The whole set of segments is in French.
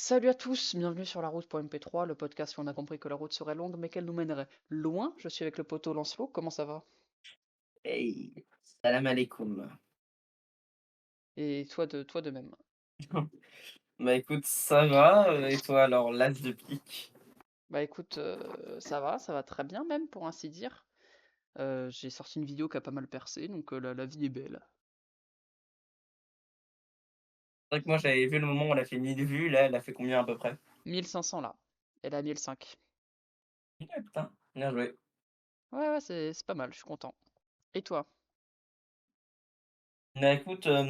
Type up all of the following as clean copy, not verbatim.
Salut à tous, bienvenue sur la route.mp3, le podcast où on a compris que la route serait longue mais qu'elle nous mènerait loin. Je suis avec le poteau Lancelot, comment ça va? Hey, salam alaikum. Et toi de même. Bah écoute, ça va, et toi alors, l'as de pique? Bah écoute, ça va très bien même pour ainsi dire. J'ai sorti une vidéo qui a pas mal percé, donc la vie est belle. C'est vrai que moi j'avais vu le moment où elle a fait 1000 vues, là elle a fait combien à peu près? 1500 là, elle a 1005. Ouais putain, bien joué. Ouais ouais, c'est pas mal, je suis content. Et toi? Bah écoute, là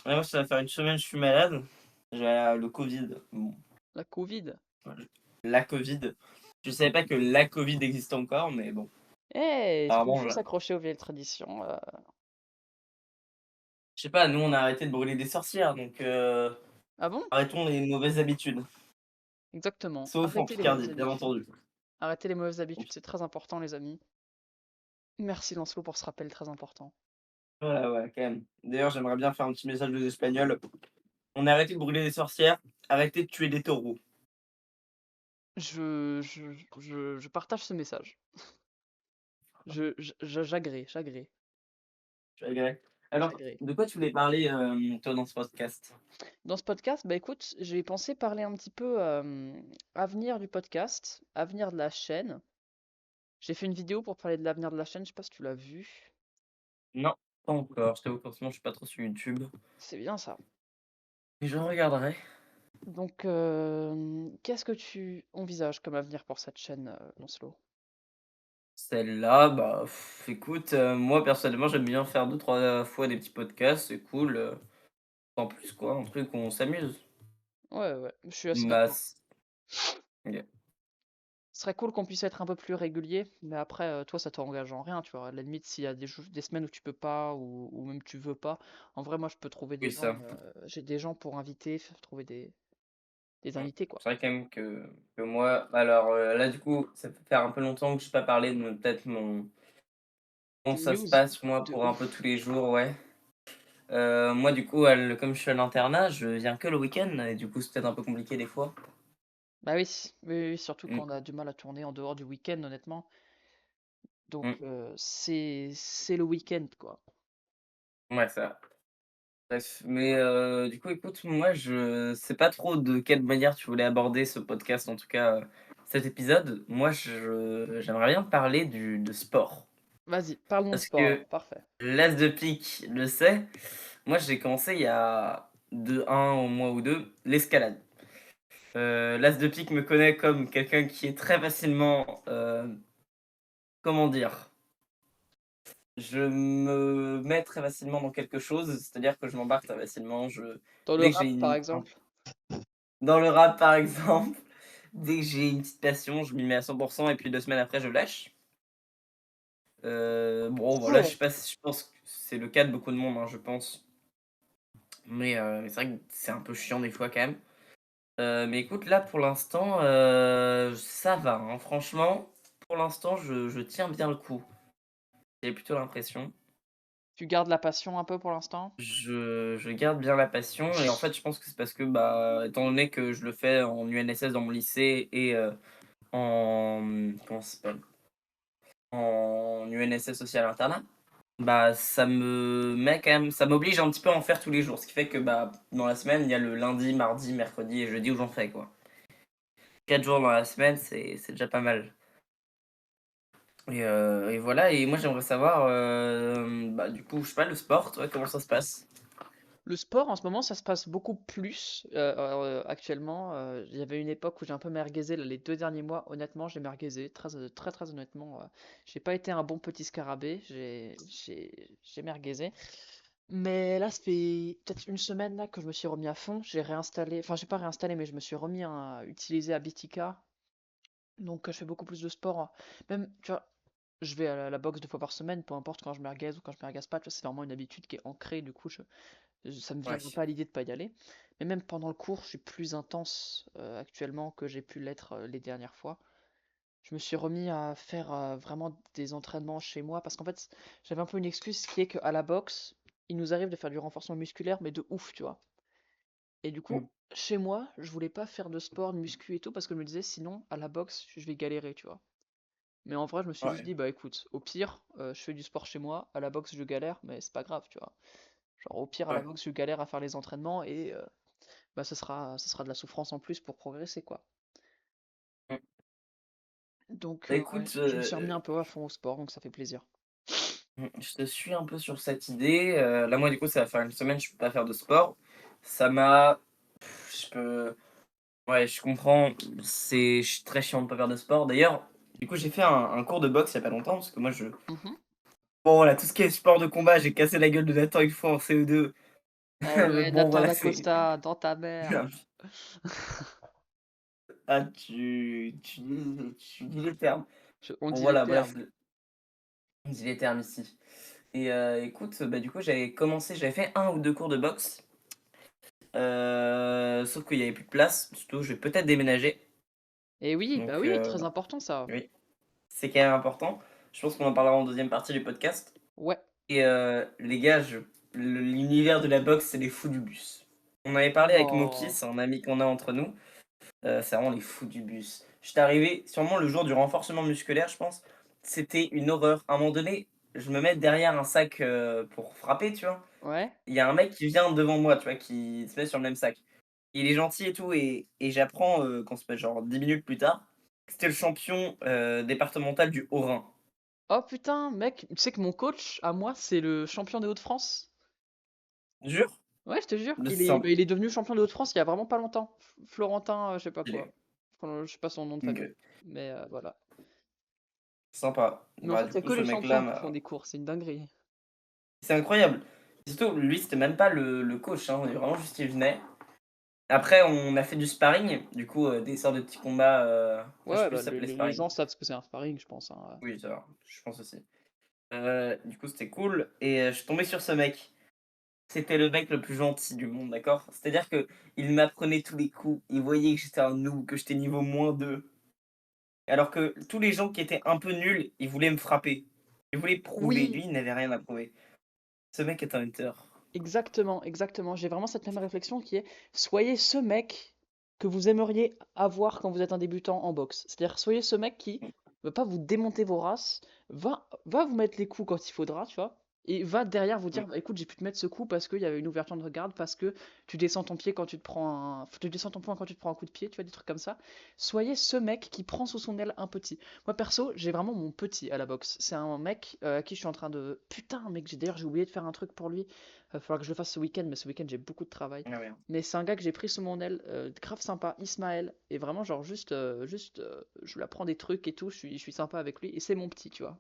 moi ça va faire une semaine que je suis malade, j'ai le Covid, bon, La Covid? voilà, la Covid. Je savais pas que la Covid existait encore, mais bon, Eh, il apparemment, faut s'accrocher aux vieilles traditions. je sais pas, nous on a arrêté de brûler des sorcières, donc Ah bon? arrêtons les mauvaises habitudes. Exactement, Sauf en arrêtez les mauvaises Picardie, bien habitudes. entendu. Arrêtez les mauvaises habitudes, c'est très important les amis. Merci Lancelot pour ce rappel très important. Ouais, ouais, quand même. D'ailleurs, j'aimerais bien faire un petit message aux Espagnols. On a arrêté de brûler des sorcières, arrêtez de tuer des taureaux. Je partage ce message. J'agrée, Tu vois, alors, j'agrée. de quoi tu voulais parler, toi, dans ce podcast? Dans ce podcast, bah écoute, j'ai pensé parler un petit peu avenir du podcast, avenir de la chaîne. J'ai fait une vidéo pour parler de l'avenir de la chaîne, je sais pas si tu l'as vu. Non, pas encore. Je t'avoue qu'en ce moment, je suis pas trop sur YouTube. C'est bien ça. Mais je regarderai. Donc, qu'est-ce que tu envisages comme avenir pour cette chaîne, Lancelot? Celle-là, bah, écoute, moi, personnellement, j'aime bien faire deux trois fois des petits podcasts, c'est cool, sans plus, quoi, un truc où on s'amuse. Ouais, ouais, je suis assez Bah, d'accord. c OK. Ce serait cool qu'on puisse être un peu plus régulier, mais après, toi, ça t'engage en rien, tu vois. À la limite, s'il y a des semaines où tu peux pas, ou même tu veux pas, en vrai, moi, je peux trouver des Oui, gens. ça. J'ai des gens pour inviter, trouver des Mmh. invités, quoi. C'est vrai quand même que moi alors, là, du coup, ça fait faire un peu longtemps que j'ai pas parlé de peut-être mon comment Tes ça se news passe, moi, de pour un peu tous ouf. les jours, ouais. Moi, du coup, comme je suis à l'internat, je viens que le week-end et du coup, c'est peut-être un peu compliqué des fois. Bah oui, oui, oui, surtout Mmh, quand on a du mal à tourner en dehors du week-end, honnêtement. Donc, mmh. c'est le week-end, quoi. Ouais, ça. Bref, mais du coup, écoute, moi, je sais pas trop de quelle manière tu voulais aborder ce podcast, en tout cas, cet épisode. Moi, j'aimerais bien parler de sport Vas-y, parlons de parce sport que alors, parfait. l'as de pique le sait. Moi, j'ai commencé il y a un mois ou 2 l'escalade. L'as de pique me connaît comme quelqu'un qui est très facilement, comment dire? Je me mets très facilement dans quelque chose, c'est-à-dire que je m'embarque très facilement. Dans le Dès que j'ai rap, par exemple. dans le rap, par exemple, dès que j'ai une petite passion, je m'y mets à 100 et puis 2 semaines après, je lâche. Bon, voilà, je sais pas si je pense que c'est le cas de beaucoup de monde, hein, je pense. Mais c'est vrai que c'est un peu chiant des fois quand même. Mais écoute, là, pour l'instant, ça va, hein. Franchement, pour l'instant, je tiens bien le coup. J'ai plutôt l'impression. Tu gardes la passion un peu pour l'instant? Je garde bien la passion et en fait, je pense que c'est parce que, bah, étant donné que je le fais en UNSS dans mon lycée et en, comment ça s'appelle? En UNSS aussi à l'internat, bah, ça m'oblige un petit peu à en faire tous les jours. Ce qui fait que, bah, dans la semaine, il y a le lundi, mardi, mercredi et jeudi où j'en fais, quoi. 4 jours dans la semaine, c'est déjà pas mal. Et voilà, et moi j'aimerais savoir, bah, du coup, je sais pas, le sport, toi, comment ça se passe? Le sport, en ce moment, ça se passe beaucoup plus actuellement. Il y avait une époque où j'ai un peu merguezé. Là, les 2 derniers mois, honnêtement, j'ai merguezé. Très honnêtement. J'ai pas été un bon petit scarabée. J'ai merguezé. Mais là, ça fait peut-être une semaine là, que je me suis remis à fond. J'ai réinstallé. Enfin, j'ai pas réinstallé, mais je me suis remis à utiliser Habitica. Donc, je fais beaucoup plus de sport, hein. Même, tu vois, je vais à la boxe 2 fois par semaine, peu importe quand je merguez ou quand je merguez pas. Tu vois, c'est vraiment une habitude qui est ancrée. Du coup, ça me Ouais. viendrait pas à l'idée de pas y aller. Mais même pendant le cours, je suis plus intense actuellement que j'ai pu l'être les dernières fois. Je me suis remis à faire vraiment des entraînements chez moi parce qu'en fait, j'avais un peu une excuse qui est qu'à la boxe, il nous arrive de faire du renforcement musculaire, mais de ouf, tu vois. Et du Mmh. coup, chez moi, je voulais pas faire de sport, de muscu et tout, parce que je me disais, sinon, à la boxe, je vais galérer, tu vois. Mais en vrai, je me suis juste Ouais, dit, bah écoute, au pire, je fais du sport chez moi, à la boxe, je galère, mais c'est pas grave, tu vois. Genre, au pire, à la ouais. boxe, je galère à faire les entraînements et bah, ce sera de la souffrance en plus pour progresser, quoi. Mmh. Donc, Bah, ouais, écoute, je me suis remis un peu à fond au sport, donc ça fait plaisir. je te suis un peu sur cette idée. Là, moi, du coup, ça va faire une semaine, je peux pas faire de sport. Ça m'a je peux ouais, je comprends, c'est très chiant de pas faire de sport. D'ailleurs, du coup, j'ai fait un cours de boxe il y a pas longtemps parce que moi, Mhm. bon, voilà, tout ce qui est sport de combat, j'ai cassé la gueule de Nathan une fois en CE2. Oh ouais, Bon, Nathan voilà, c'est Dacosta, dans ta mère. ah, tu dis les termes. On Bon, dit les voilà, bref, termes. on dit les termes ici. Et écoute, bah, du coup, j'avais fait un ou 2 cours de boxe, sauf qu'il y avait plus de place. Surtout, je vais peut-être déménager, Et oui, bah donc oui, très important ça. oui, c'est quand même important. Je pense qu'on en parlera en deuxième partie du podcast. Ouais. Et les gars, l'univers de la boxe, c'est les fous du bus. On avait parlé avec Moki, Oh. c'est un ami qu'on a entre nous. C'est vraiment les fous du bus. J'étais arrivé sûrement le jour du renforcement musculaire, je pense. C'était une horreur. À un moment donné, je me mets derrière un sac, pour frapper, tu vois? Ouais. Il y a un mec qui vient devant moi, tu vois? Qui se met sur le même sac. Il est gentil et tout et j'apprends, qu'on se passe genre 10 minutes plus tard, que c'était le champion, départemental du Haut-Rhin. Oh putain, mec, tu sais que mon coach, à moi, c'est le champion des Hauts-de-France? Jure? Ouais, je te jure, De il est, simple. bah, il est devenu champion des Hauts-de-France il y a vraiment pas longtemps. Florentin, je sais pas Il quoi. est Je sais pas son nom de famille. OK. Mais voilà. Sympa. Mais en Bah, fait, du il y a coup, que ce les mec-là champions qui font m'a des courses, c'est une dinguerie. c'est incroyable. Surtout, lui, c'était même pas le coach, hein, on est vraiment juste il venait. Après, on a fait du sparring, du coup, des sortes de petits combats, enfin, Ouais, je sais ouais, plus bah, si ça s'appelait les sparring. gens savent ce que c'est un sparring, je pense, hein. Oui, ça va, je pense aussi. Du coup, c'était cool et je suis tombé sur ce mec. C'était le mec le plus gentil du monde, d'accord? C'est-à-dire que il m'apprenait tous les coups, il voyait que j'étais un noob, que j'étais niveau -2. Alors que tous les gens qui étaient un peu nuls, ils voulaient me frapper. Ils voulaient prouver, Oui, lui, il n'avait rien à prouver. Ce mec est un hunter. exactement, exactement. J'ai vraiment cette même réflexion qui est, soyez ce mec que vous aimeriez avoir quand vous êtes un débutant en boxe. C'est-à-dire, soyez ce mec qui va pas vous démonter vos races, va vous mettre les coups quand il faudra, tu vois, et va derrière vous Mmh. dire, bah, écoute, j'ai pu te mettre ce coup parce qu'il y avait une ouverture de garde, parce que tu descends ton pied quand tu te prends tu descends ton poing quand tu te prends un coup de pied, tu vois, des trucs comme ça. Soyez ce mec qui prend sous son aile un petit. Moi, perso, j'ai vraiment mon petit à la boxe. C'est un mec à qui je suis en train de... Putain, mec, j'ai oublié de faire un truc pour lui. Va falloir que je le fasse ce week-end, mais ce week-end j'ai beaucoup de travail. Ah ouais. Mais c'est un gars que j'ai pris sous mon aile, grave sympa, Ismaël. Et vraiment, genre, je lui apprends des trucs et tout, je suis sympa avec lui. Et c'est mon petit, tu vois.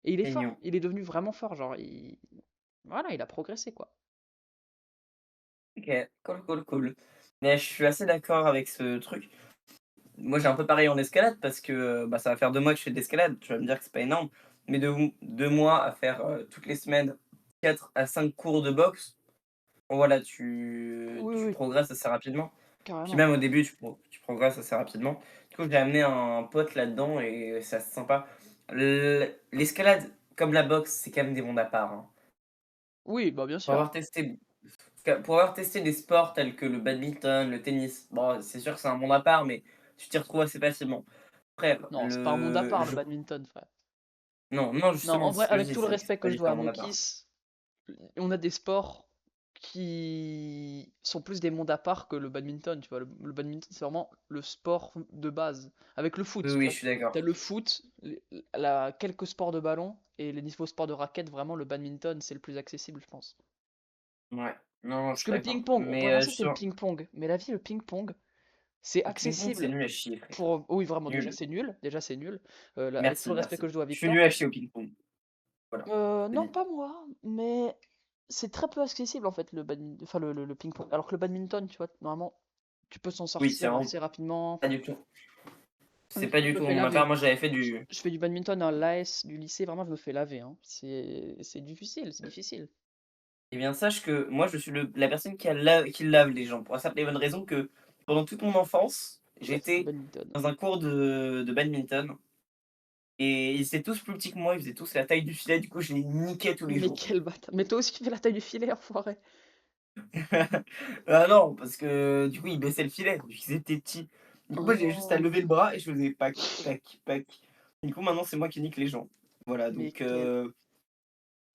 Et il est fort, Mignon. il est devenu vraiment fort, genre, voilà, il a progressé, quoi. OK, cool, cool, cool. Mais je suis assez d'accord avec ce truc. Moi, j'ai un peu pareil en escalade parce que, bah, ça va faire 2 mois que je fais de l'escalade. Tu vas me dire que c'est pas énorme, mais de 2 mois à faire, toutes les semaines 4 à 5 cours de boxe, bon voilà, Oui, tu oui, progresses assez rapidement. Puis carrément. même au début, tu progresses assez rapidement. Du coup, j'ai amené un pote là-dedans et c'est assez sympa. L'escalade, comme la boxe, c'est quand même des mondes à part, hein. Oui, bah bien Pour sûr. avoir testé pour avoir testé des sports tels que le badminton, le tennis, bon, c'est sûr que c'est un monde à part, mais tu t'y retrouves assez facilement. Après, Non, c'est pas un monde à part, le badminton, frère. non, non, Non, en justement, c'est vrai, ce que je avec dis, tout le c'est respect pas que je du tout dois un à monde à part. Mokis, on a des sports qui sont plus des mondes à part que le badminton, tu vois. Le badminton, c'est vraiment le sport de base. Avec le Oui, foot, tu oui, vois. je suis d'accord. T'as le foot, quelques sports de ballon, et les niveaux sports de raquette, vraiment, le badminton, c'est le plus accessible, je pense. Ouais, non, je Parce suis que le d'accord. ping-pong, on Mais pourrait penser que c'est le justement, ping-pong, mais la vie, le ping-pong, c'est le ping-pong, c'est accessible nul à chier, frère. pour... Oui, vraiment, déjà, Nul. c'est nul. Déjà, c'est nul. Avec tout Merci, le respect merci. que je dois à Je suis Victor. nul à chier au ping-pong. Voilà, c'est Non, dit. pas moi, mais c'est très peu accessible en fait enfin, le ping-pong. Alors que le badminton, tu vois, normalement, tu peux s'en Oui, c'est sortir vraiment assez rapidement. pas Enfin, du tout. C'est moi, pas je du me tout fais mon monde à part. laver. Moi, j'avais fait Je, du. je fais du badminton à l'AS du lycée, vraiment, je me fais laver, hein. C'est difficile, c'est difficile. Eh bien, sache que moi, je suis la personne qui lave les gens. Pour la simple et bonne raison que pendant toute mon enfance, Ouais, c'est du j'étais badminton. dans un cours de badminton. Et ils étaient tous plus petits que moi, ils faisaient tous la taille du filet, du coup je les niquais tous les Mais jours. quel bâtard. Mais toi aussi, tu fais la taille du filet, enfoiré. Ah non, parce que du coup, il baissait le filet, vu qu'ils étaient petits. Du coup, moi, j'avais juste à Oh, lever le bras et je faisais pac, pac, pac. Du coup, maintenant, c'est moi qui nique les gens. Voilà, mais donc quel...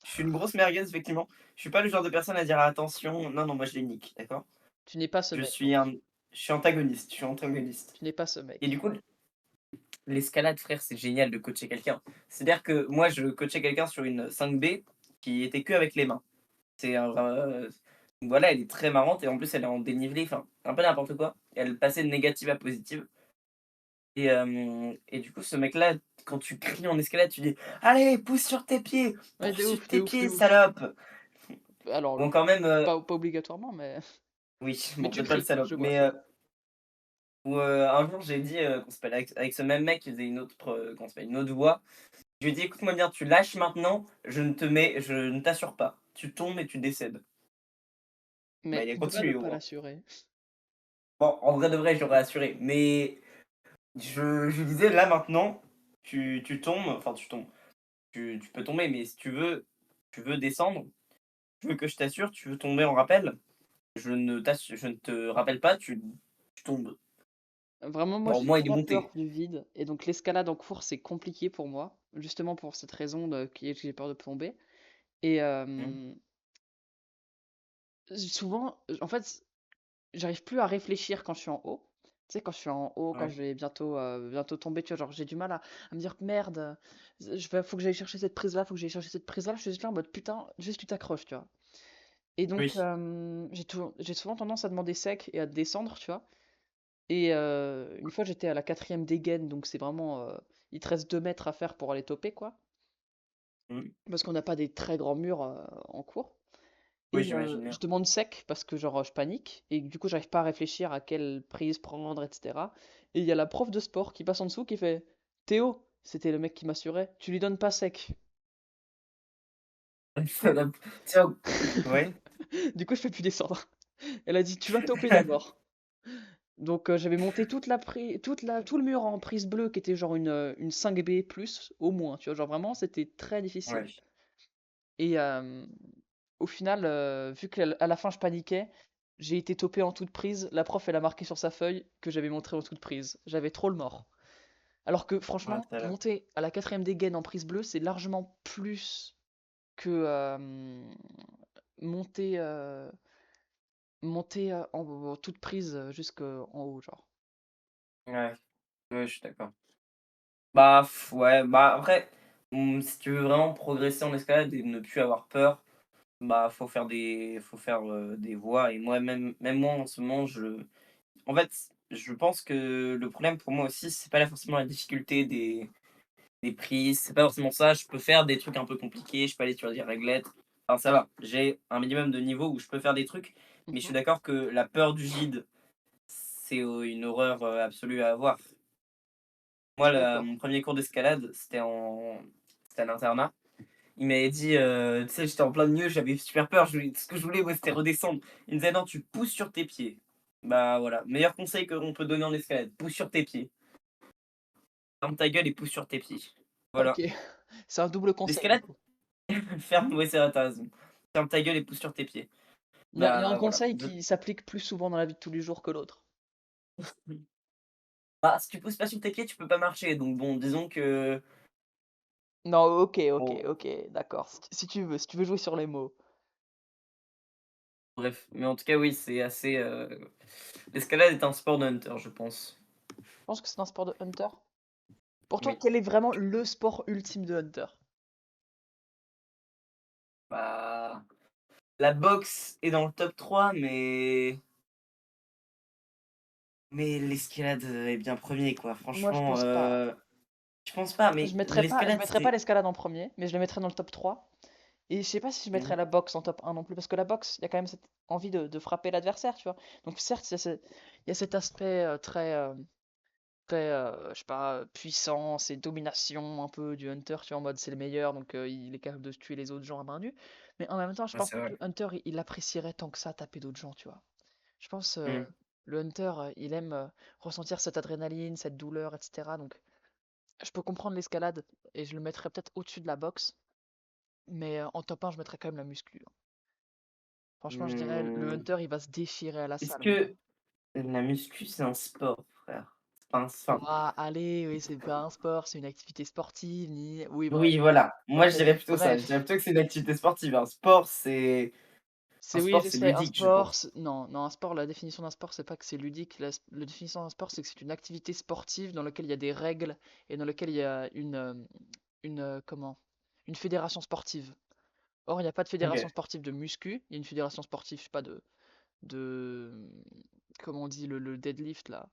je suis une grosse merguez, effectivement. Je suis pas le genre de personne à dire: «Attention». Non, non, moi, je les nique, d'accord? Tu n'es pas ce Je mec, suis donc. un je suis antagoniste, je suis antagoniste. Tu n'es pas ce Et du mec. coup, l'escalade, frère, c'est génial de coacher quelqu'un. C'est-à-dire que moi, je coachais quelqu'un sur une 5B qui était que avec les mains. C'est un voilà, elle est très marrante et en plus, elle est en dénivelé, enfin, un peu n'importe quoi. Elle passait de négative à positive et du coup, ce mec-là, quand tu cries en escalade, tu dis: «Allez, pousse sur tes pieds! Ouais, Pousse de sur ouf, de tes ouf, de pieds, ouf. salope!» Alors, Bon, quand même, pas obligatoirement, mais... oui, Mais bon, tu peut-être pas le cries, quoi. salope, Je vois, mais je vois. ou un jour, j'ai dit, comment ça s'appelle? Avec ce même mec qui faisait une autre, comment ça s'appelle? Une autre voix. Je lui ai dit: «Écoute-moi bien, tu lâches maintenant, je ne t'assure pas. Tu tombes et tu décèdes». Bah, Mais il a pourquoi ne continué au pas moins. l'assurer? Bon, en vrai de vrai, j'aurais assuré, mais je lui disais: «Là maintenant, tu tombes, enfin tu tombes, tu peux tomber, mais si tu veux descendre, tu veux que je t'assure, tu veux tomber en rappel, je ne te rappelle pas, tu tombes». Vraiment, moi, Bon, au j'ai moins il est très peur monté. du vide. Et donc, l'escalade en cours, c'est compliqué pour moi. Justement pour cette raison qui est que j'ai peur de plomber. Et Mmh, souvent, en fait, j'arrive plus à réfléchir quand je suis en haut. Tu sais, quand je suis en haut, quand ouais. je vais bientôt tomber, tu vois, genre j'ai du mal à me dire merde, faut que j'aille chercher cette prise-là, faut que j'aille chercher cette prise-là. Je suis juste là en mode putain, juste tu t'accroches, tu vois. Et donc, Oui, j'ai souvent tendance à demander sec et à descendre, tu vois. Et une fois, j'étais à la quatrième dégaine, donc c'est vraiment, il te reste 2 mètres à faire pour aller toper, quoi. mmh. Parce qu'on n'a pas des très grands murs en cours. Oui, Et j'imagine je bien. demande sec parce que genre je panique et du coup j'arrive pas à réfléchir à quelle prise prendre, etc. Et il y a la prof de sport qui passe en dessous qui fait Théo, c'était le mec qui m'assurait, tu lui donnes pas sec. Tiens, ouais, Du coup je fais plus descendre. Elle a dit tu vas toper d'abord. Donc j'avais monté tout le mur en prise bleue qui était genre une 5B plus au moins, tu vois, genre vraiment c'était très difficile. ouais. Et au final, vu qu'à la fin je paniquais, j'ai été topé en toute prise. La prof, elle a marqué sur sa feuille que j'avais montré en toute prise. J'avais trop le mort. Alors que Ah, franchement, salope. monter à la quatrième dégaine en prise bleue, c'est largement plus que monter, en toute prise jusqu'en haut, genre. Ouais, ouais, je suis d'accord. Bah, ouais, bah, après, si tu veux vraiment progresser en escalade et ne plus avoir peur, bah, faut faire, des voies et moi même moi en ce moment en fait, je pense que le problème pour moi aussi, c'est pas là forcément la difficulté des prises, c'est pas forcément ça. Je peux faire des trucs un peu compliqués, je peux aller sur des réglettes. Enfin, ça va, j'ai un minimum de niveau où je peux faire des trucs, mais je suis Mhm. d'accord que la peur du vide, c'est, une horreur, absolue à avoir. Je Moi, suis d'accord. mon premier cours d'escalade, c'était à l'internat. Il m'avait dit, tu sais, j'étais en plein milieu, j'avais super peur, ce que je voulais, moi, c'était redescendre. Il me disait: «Non, tu pousses sur tes pieds». Bah, voilà, meilleur conseil qu'on peut donner en escalade, pousse sur tes pieds. Ferme ta gueule et pousse sur tes pieds. Ok, Voilà. c'est un double conseil du L'escalade, coup. ferme ouais, c'est vrai, tu raison. Ferme ta gueule et pousse sur tes pieds. Il y a un Bah, voilà. conseil qui s'applique plus souvent dans la vie de tous les jours que l'autre. Bah, si tu pousses pas sur tes pieds, tu peux pas marcher, donc bon, disons que Non, ok, ok, bon, ok, d'accord. Si tu veux jouer sur les mots. bref. Mais en tout cas, oui, c'est assez, l'escalade est un sport de hunter, je pense. Je pense que c'est un sport de hunter. Pour toi, Oui. quel est vraiment le sport ultime de hunter? Bah, la boxe est dans le top 3, mais l'escalade, est bien premier quoi. Moi, je Franchement, pense pas. je pense pas, mais Je l'escalade, mettrais pas c'est l'escalade en premier, mais je le mettrais dans le top 3. Et je sais pas si je mmh, mettrais la boxe en top 1 non plus, parce que la boxe, il y a quand même cette envie de frapper l'adversaire, tu vois. Donc certes, il y a cet aspect très, je sais pas, puissance et domination un peu du hunter, tu vois, en mode c'est le meilleur, donc il est capable de tuer les autres gens à main nue. Mais en même temps, je ouais, pense c'est pas que vrai. le hunter, il apprécierait tant que ça taper d'autres gens, tu vois. Je pense Mmh. le hunter, il aime ressentir cette adrénaline, cette douleur, etc. Donc je peux comprendre l'escalade et je le mettrais peut-être au-dessus de la boxe, mais en top 1, je mettrais quand même la muscu, hein. Franchement, je dirais le Mmh, Hunter, il va se déchirer à la est-ce salle, mon gars. que la muscu, c'est un sport, frère? C'est pas un enfin, Ouah, allez, oui, c'est pas un sport, c'est une activité sportive, ni oui, bref. oui, voilà. Moi, je Bref, dirais plutôt ça. Je dirais bref. plutôt que c'est une activité sportive. Un C'est oui, sport, je c'est sais, un ludique, je sport, pense. non, non, un sport, la définition d'un sport, c'est pas que c'est ludique. La définition d'un sport, c'est que c'est une activité sportive dans laquelle il y a des règles et dans laquelle il y a comment? Une fédération sportive. Or, il n'y a pas de fédération OK. sportive de muscu, il y a une fédération sportive, je sais pas, de, comment on dit, le deadlift, là,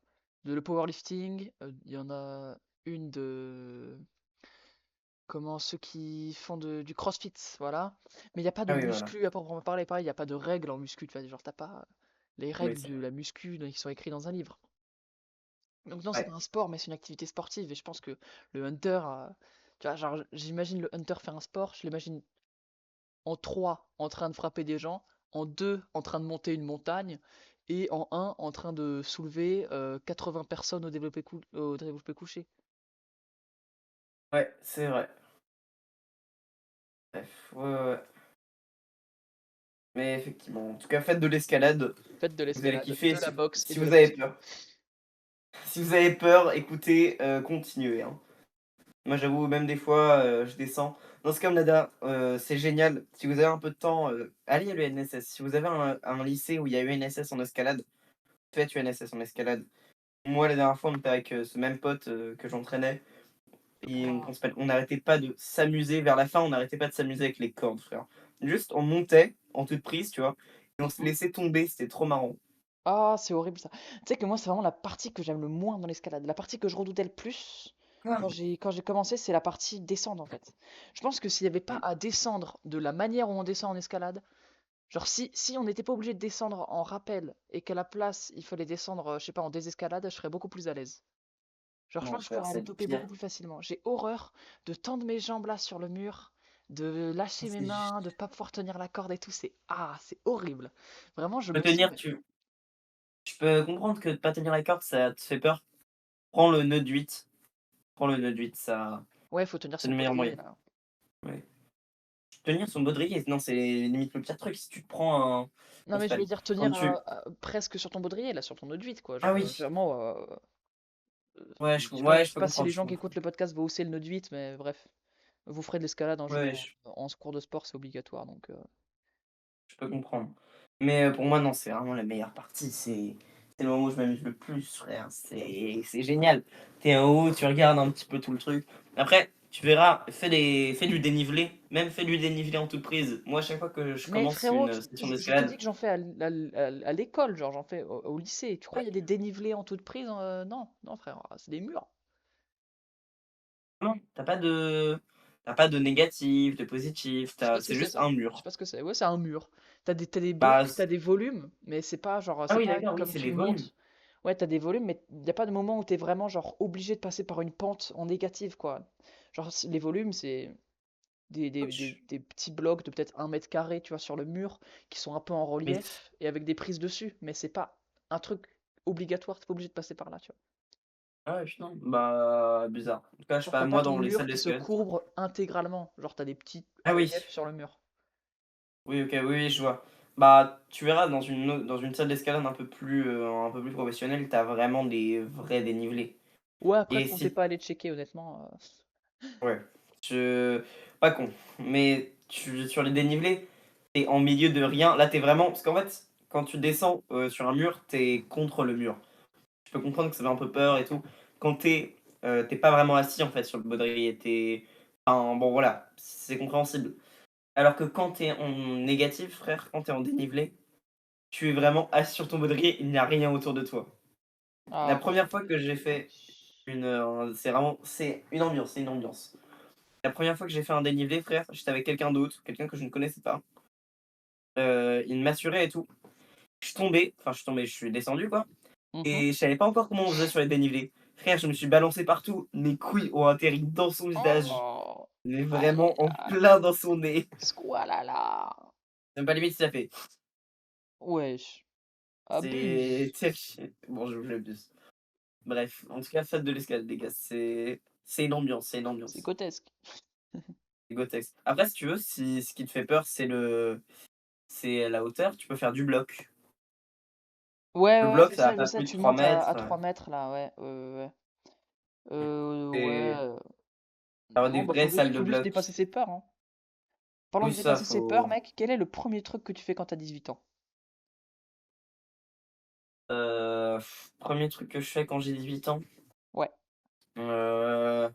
le powerlifting, il y en a une de, comment, ceux qui font du crossfit, voilà. Mais il n'y a pas de Ah oui, voilà. muscu à proprement parler, pareil, il n'y a pas de règles en muscu, tu vois, genre, t'as pas les Oui, règles c'est de vrai. la muscu qui sont écrites dans un livre. Donc non, c'est pas Ouais. un sport, mais c'est une activité sportive, et je pense que le hunter, tu vois, genre, j'imagine le hunter faire un sport, je l'imagine en 3 en train de frapper des gens, en 2 en train de monter une montagne, et en un en train de soulever 80 personnes au développé couché. Ouais, c'est vrai. Bref, ouais, ouais, ouais. Mais effectivement, en tout cas, faites de l'escalade, Faites de vous allez l'escalade, kiffer. de la boxe et Si de la vous avez muscu. peur. Si vous avez peur, écoutez, continuez, hein. Moi, j'avoue, même des fois, je descends. Dans ce cas, Nada, c'est génial. Si vous avez un peu de temps, allez à l'UNSS. Si vous avez un lycée où il y a UNSS en escalade, faites UNSS en escalade. Moi, la dernière fois, on était avec ce même pote que j'entraînais et Oh. on n'arrêtait pas de s'amuser. Vers la fin, on n'arrêtait pas de s'amuser avec les cordes, frère. Juste, on montait en toute prise, tu vois, et on se Mhm. laissait tomber. C'était trop marrant. Ah, c'est horrible ça. Tu sais que moi, c'est vraiment la partie que j'aime le moins dans l'escalade. La partie que je redoutais le plus Ah. quand j'ai commencé, c'est la partie descendre en fait. Je pense que s'il n'y avait pas à descendre de la manière où on descend en escalade, genre si on n'était pas obligé de descendre en rappel et qu'à la place il fallait descendre, je sais pas, en désescalade, je serais beaucoup plus à l'aise. Genre je pense Non, que je frère, pourrais aller c'est le toper beaucoup pire. plus facilement. J'ai horreur de tendre mes jambes là sur le mur, de lâcher mes C'est mains, de pas pouvoir tenir la corde et tout. C'est horrible. Vraiment, je peux me sens. tenir, je peux comprendre que de pas tenir la corde, ça te fait peur. Prends le nœud de 8. Prends le nœud de 8, ça Ouais, faut tenir c'est son le meilleur baudrier moyen. là. Ouais. Tenir son baudrier, non, c'est limite le pire truc. Si tu te prends un Non comment ça mais je veux s'appelle? dire Quand tenir tu presque sur ton baudrier là, sur ton eau de 8 quoi. ah Genre oui, vraiment, ouais, je je sais peux pas si les gens qui comprendre. écoutent le podcast vont hausser le nœud de 8, mais bref. Vous ferez de l'escalade un Ouais, jour en cours de sport, c'est obligatoire donc. je peux comprendre. Mais pour moi, non, c'est vraiment la meilleure partie. C'est le moment où je m'amuse le plus, frère. C'est génial. Tu es en haut, tu regardes un petit peu tout le truc. Après, tu verras, fais du dénivelé. Même fais du dénivelé en toute prise. Moi, à chaque fois que je Mais commence frérot, une session je te d'escalade, dis que j'en fais à l'école, genre j'en fais au lycée. Tu crois il y a des dénivelés en toute prise? Non, non frère, c'est des murs. non, t'as pas de négatif, de positif, Je sais pas ce que c'est c'est juste ça. un Je sais mur. pas ce que c'est. Ouais, c'est un mur. T'as des Bah, blocs, t'as des volumes, mais c'est pas genre, ah c'est oui, pas d'accord, oui, comme c'est tu les volumes. montes. Ouais, t'as des volumes, mais y a pas de moment où t'es vraiment genre obligé de passer par une pente en négative, quoi. Genre les volumes, c'est Wesh. des petits blocs de peut-être 1 mètre carré, tu vois, sur le mur, qui sont un peu en Mais relief et avec des prises dessus, mais c'est pas un truc obligatoire, t'es pas obligé de passer par là, tu vois. ah ouais, putain, bah, bizarre. En tout cas, je sais Genre pas, t'as pas moi, ton dans les salles mur qui se d'escalade. courbe intégralement, genre t'as des petits Ah oui, reliefs sur le mur. oui, OK, oui, oui, je vois. Bah, tu verras dans une salle d'escalade un peu plus professionnelle, t'as vraiment des vrais dénivelés. Ouais, après Et je comptais si pas aller checker honnêtement. ouais, je pas con, mais sur les dénivelés, t'es en milieu de rien. Là, t'es vraiment parce qu'en fait, quand tu descends, sur un mur, t'es contre le mur. Je peux comprendre que ça fait un peu peur et tout. Quand tu pas vraiment assis, en fait, sur le baudrier, enfin, bon, voilà, c'est compréhensible. Alors que quand t'es en négatif, frère, quand t'es en dénivelé, tu es vraiment assis sur ton baudrier, il n'y a rien autour de toi. La Ah, première fois que j'ai fait c'est une ambiance. La première fois que j'ai fait un dénivelé, frère, j'étais avec quelqu'un d'autre, quelqu'un que je ne connaissais pas. Il m'assurait et tout. Je suis tombé, je suis descendu, quoi. mhm. Et je savais pas encore comment on faisait sur les dénivelés. Frère, je me suis balancé partout, mes couilles ont atterri dans son visage, Oh, mais aïe, vraiment en aïe, plein dans son nez. squalala. Même pas limite, ça fait. Wesh, C'est abuse. terrible. Bon, j'abuse. Bref, en tout cas, faites de l'escalade, les gars, c'est une ambiance, c'est une C'est ambiance. grotesque. C'est Gotex. Après, si tu veux, si ce qui te fait peur, c'est la hauteur, tu peux faire du bloc. Ouais, Le ouais, bloc, ça va je pas sais, plus de tu 3 montes à mètres. 3 mètres là, ouais, ouais. Ouais. C'est avoir des Non, bah vraies salles de faut juste bloc. dépasser ses peurs, hein. Parlant Oui, de ça, dépasser ses peurs, faut. mec, quel est le premier truc que tu fais quand t'as 18 ans? Premier truc que je fais quand j'ai 18 ans. Ouais. Euh,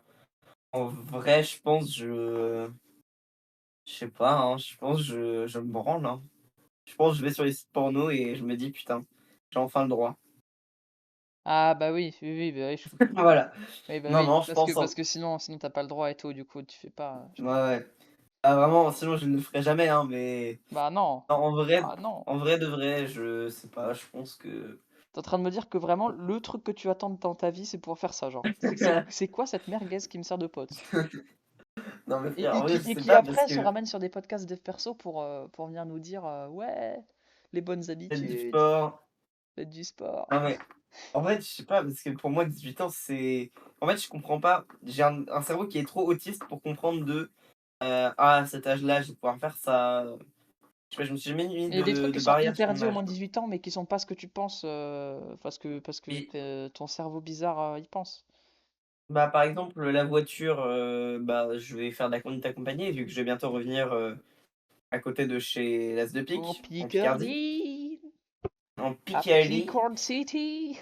En vrai, je pense, je sais pas, hein, je pense, je me branle, hein. Je pense, je vais sur les sites porno et je me dis, putain, j'ai enfin le droit. Ah bah oui, oui, oui, bah oui, Voilà. oui, bah Non, oui, non, je pense, parce que sinon t'as pas le droit et tout, du coup tu fais pas. ouais, ouais. Ah, vraiment, sinon je ne le ferai jamais, hein, mais Bah non, non, ah non. en vrai de vrai, je sais pas, je pense que. T'es en train de me dire que vraiment le truc que tu attends dans ta vie c'est pouvoir faire ça, genre. C'est quoi cette merguez qui me sert de pote? Non, mais frère, en vrai, je Et sais qui pas parce après se que ramène sur des podcasts dev perso pour venir nous dire ouais, les bonnes c'est du habitudes, sport. faites du sport. Non, mais en fait, je sais pas, parce que pour moi, 18 ans, c'est. En fait, je comprends pas. J'ai un cerveau qui est trop autiste pour comprendre ah, à cet âge-là, je vais pouvoir faire ça. Je sais pas, je me suis jamais mis Il y a des trucs qui de sont barrière sur mon interdits au âge, moins de quoi. 18 ans mais qui sont pas ce que tu penses parce que Mais, ton cerveau bizarre y pense. bah, par exemple, la voiture, bah, je vais faire de la conduite accompagnée, vu que je vais bientôt revenir à côté de chez L'As de En Pique, en Picardie. Picardie, En à Picardie. Pickard City.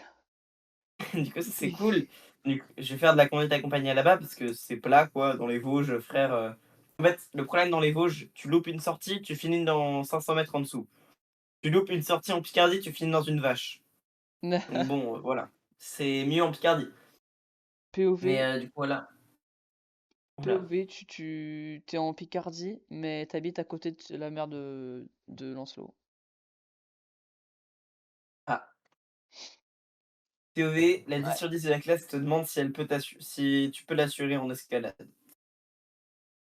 Du coup, ça, c'est cool. Je vais faire de la conduite accompagnée là-bas parce que c'est plat, quoi, dans les Vosges, frère. En fait, le problème dans les Vosges, tu loupes une sortie, tu finis dans 500 mètres en dessous. Tu loupes une sortie en Picardie, tu finis dans une vache. Donc bon, voilà. C'est mieux en Picardie. Mais POV, du coup, voilà. Voilà. POV, t'es en Picardie, mais t'habites à côté de la mer de Lancelot. Ah, TOV, la 10 Ouais. sur 10 de la classe te demande si tu peux l'assurer en escalade.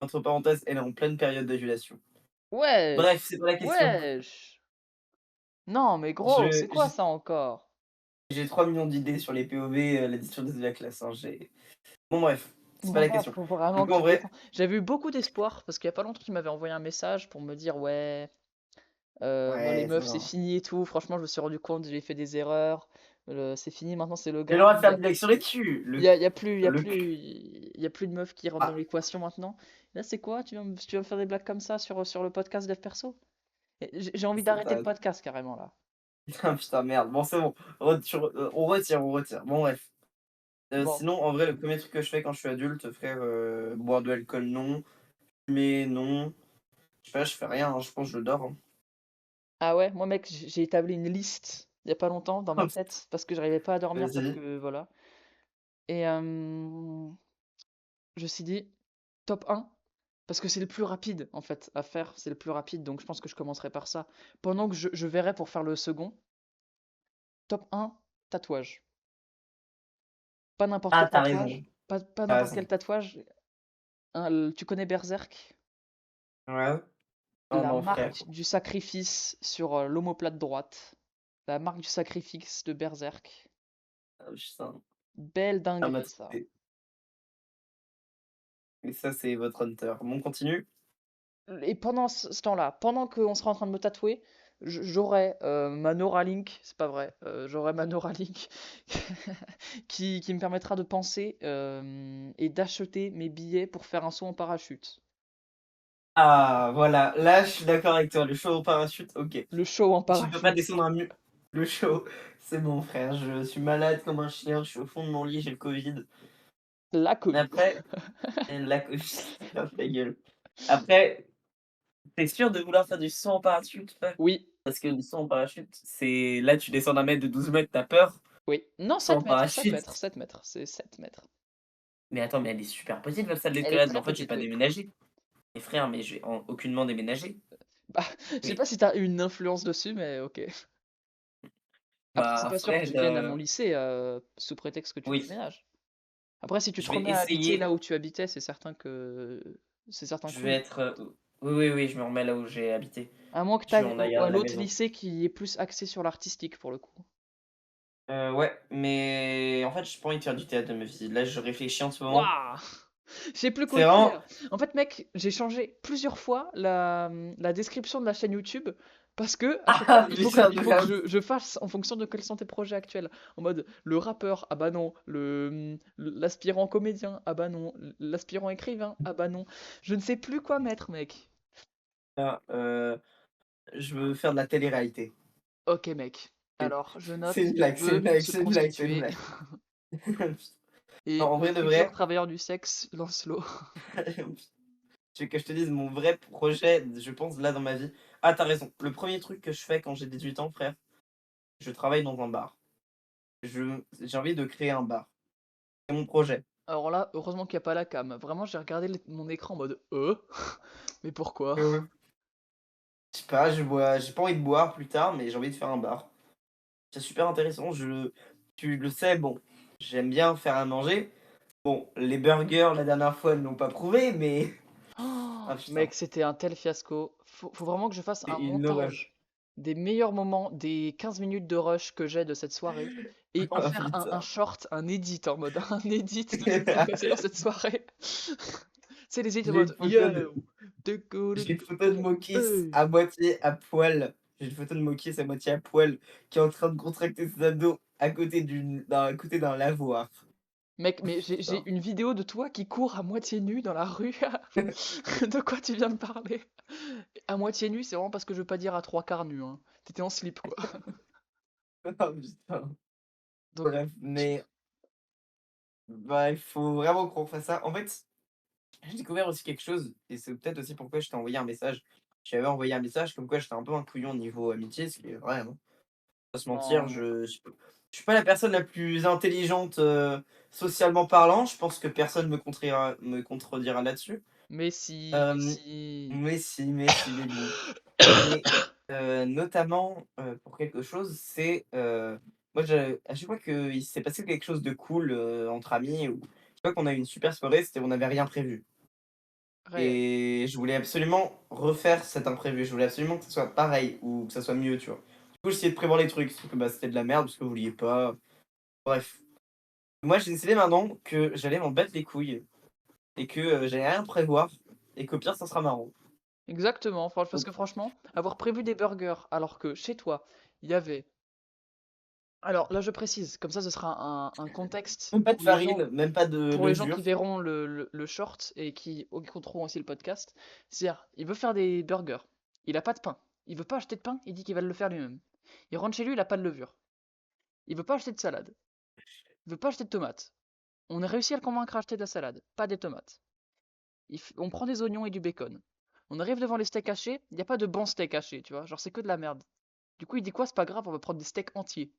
Entre parenthèses, elle est en pleine période d'ovulation. Bref, Wesh! c'est pas la question. Wesh! Non, mais gros, Je, c'est quoi ça encore? j'ai 3 millions d'idées sur les POV, la 10 sur 10 de la classe, hein, bon bref, c'est pas la Non, question. faut Du vraiment coup, que en tu te vrai, détends. J'avais eu beaucoup d'espoir parce qu'il y a pas longtemps, tu m'avais envoyé un message pour me dire ouais, moi les ouais, ça meufs c'est va. fini et tout. Franchement, je me suis rendu compte, j'ai fait des erreurs. C'est fini, maintenant c'est le J'ai le droit de grind. faire des blagues sur les culs. Le cul. Il y a plus de meufs qui rentrent dans Ah, l'équation maintenant. Là, c'est quoi? Tu vas me faire des blagues comme ça sur le podcast Dev Perso? J'ai envie c'est d'arrêter pas. le podcast carrément là. Putain, putain, merde. Bon, c'est bon. On retire, on retire. Bon, bref. Bon. Sinon, en vrai, le premier truc que je fais quand je suis adulte, frère, boire de l'alcool, non. Fumer, non. Je sais pas, je fais rien, hein, je pense que je dors, hein. Ah ouais, moi mec, j'ai établi une liste il y a pas longtemps dans ma tête parce que j'arrivais pas à dormir parce Vas-y. que voilà. Et je me suis dit top un parce que c'est le plus rapide en fait à faire, c'est le plus rapide donc je pense que je commencerai par ça. Pendant que je verrai pour faire le second, top un tatouage. Pas n'importe Ah, quel t'as raison. tatouage, pas T'as n'importe quel raison. tatouage. Tu connais Berserk? Ouais. Oh La non, frère. marque du sacrifice sur l'omoplate droite. La marque du sacrifice de Berserk. Ah, putain, Belle ça m'a dinguerie ça. triste. Et ça, c'est votre hunter. Bon, continue. Et pendant ce temps-là, pendant qu'on sera en train de me tatouer, j'aurai ma Neuralink, c'est pas vrai, j'aurai ma Neuralink qui me permettra de penser et d'acheter mes billets pour faire un saut en parachute. Ah, voilà. Là, je suis d'accord avec toi. Le show en parachute, ok. Le show en Tu ne peux pas parachute. descendre un mur. Le show, c'est bon, frère. Je suis malade comme un chien. Je suis au fond de mon lit. J'ai le Covid. La Covid. Après, la ferme ta gueule. Après, t'es sûr de vouloir faire du saut en parachute, frère? Oui, Parce que le saut en parachute, c'est là, tu descends d'un mètre de 12 mètres, t'as peur. oui. Non, Saut en 7 mètres, 7 parachute. mètres, 7 mètres, c'est 7 mètres. Mais attends, mais elle est super petite, votre salle Elle est d'escalade. Mais très en fait, j'ai petite, pas oui. déménagé. Mais frère, mais j'ai aucunement déménagé. Bah, je sais Mais pas si t'as une influence dessus, mais ok. Après, c'est bah, pas sûr que frère, tu viennes à mon lycée sous prétexte que tu oui, déménages. Après, si tu te je vais remets à habiter là essayer. où tu habitais, c'est certain Je vais cool. être. Oui, oui, oui, je me remets là où j'ai habité. À moins que tu Je suis ailles en arrière à de la l'autre maison. lycée qui est plus axé sur l'artistique pour le coup. Ouais, mais en fait, j'ai pas envie de faire du théâtre de ma vie. Là, je réfléchis en ce moment. Waouh! Je sais plus quoi C'est vraiment. écrire. En fait, mec, j'ai changé plusieurs fois la description de la chaîne YouTube parce que à chaque fois, Ah putain il de faut que merde. je fasse en fonction de quels sont tes projets actuels. En mode le rappeur, ah bah non. L'aspirant comédien, ah bah non. L'aspirant écrivain, ah bah non. Je ne sais plus quoi mettre, mec. Ah, je veux faire de la télé-réalité. Ok, mec. C'est Alors, je c'est note, une il blague, c'est une veut blague, se c'est une blague, c'est une prostituer. blague. Non, Et en le vrai de futur vrai, travailleur du sexe, Lancelot. tu veux que je te dise mon vrai projet, je pense, là, dans ma vie? Ah, t'as raison. Le premier truc que je fais quand j'ai 18 ans, frère, je travaille dans un bar. J'ai envie de créer un bar. C'est mon projet. Alors là, heureusement qu'il n'y a pas la cam. Vraiment, j'ai regardé mon écran en mode Mais pourquoi? Je sais pas, j'ai pas envie de boire plus tard, mais j'ai envie de faire un bar. C'est super intéressant. Tu le sais, bon, j'aime bien faire à manger. Bon, les burgers, la dernière fois, ne l'ont pas prouvé, mais. Oh, Ah putain, mec, c'était un tel fiasco. Faut vraiment que je fasse c'est un une horreur. montage des meilleurs moments, des 15 minutes de rush que j'ai de cette soirée et en Ah faire un putain. short, un edit en mode un edit de ce qui s'est passé dans cette soirée. C'est les edits en J'ai une mode photo de Yo, de go, j'ai une photo de Mokis hey. à moitié à poil. J'ai une photo de Mokis à moitié à poil qui est en train de contracter ses abdos à côté d'un lavoir. Mec, mais j'ai Putain. une vidéo de toi qui court à moitié nu dans la rue. De quoi tu viens de parler? À moitié nu, c'est vraiment parce que je veux pas dire à trois quarts nu, hein. T'étais en slip, quoi. Ah putain. Donc, Bref, mais bah, il faut vraiment qu'on fasse ça. En fait, j'ai découvert aussi quelque chose et c'est peut-être aussi pourquoi je t'ai envoyé un message. Je t'avais envoyé un message comme quoi j'étais un peu un couillon niveau amitié, ce qui est vrai, hein. Pas se mentir, non. je suis pas la personne la plus intelligente, socialement parlant. Je pense que personne me contredira là-dessus. Mais si, mais Hem, si. mais si, mais bon. Mais, notamment, pour quelque chose, c'est, moi je à chaque fois qu'il s'est passé quelque chose de cool, entre amis ou je sais pas qu'on a eu une super soirée, c'était on n'avait rien prévu Réel. et je voulais absolument refaire cet imprévu. Je voulais absolument que ça soit pareil ou que ça soit mieux, tu vois? Du coup, j'essayais de prévoir les trucs, sauf que, bah, c'était de la merde parce que vous vouliez pas. Bref. Moi, j'ai décidé maintenant que j'allais m'en battre les couilles et que, j'allais rien prévoir et qu'au pire, ça sera marrant. Exactement. Parce Donc que franchement, avoir prévu des burgers alors que chez toi, il y avait. Alors là, je précise, comme ça, ce sera un contexte même pas de farine, même pas de pour les gens qui levure. verront le short et qui écouteront aussi le podcast. C'est-à-dire, il veut faire des burgers. Il a pas de pain. Il veut pas acheter de pain. Il dit qu'il va le faire lui-même. Il rentre chez lui, il a pas de levure. Il veut pas acheter de salade. Il veut pas acheter de tomates. On a réussi à le convaincre à acheter de la salade, pas des tomates. On prend des oignons et du bacon. On arrive devant les steaks hachés, il n'y a pas de bon steak haché, tu vois, genre c'est que de la merde. Du coup, il dit quoi, c'est pas grave, on va prendre des steaks entiers.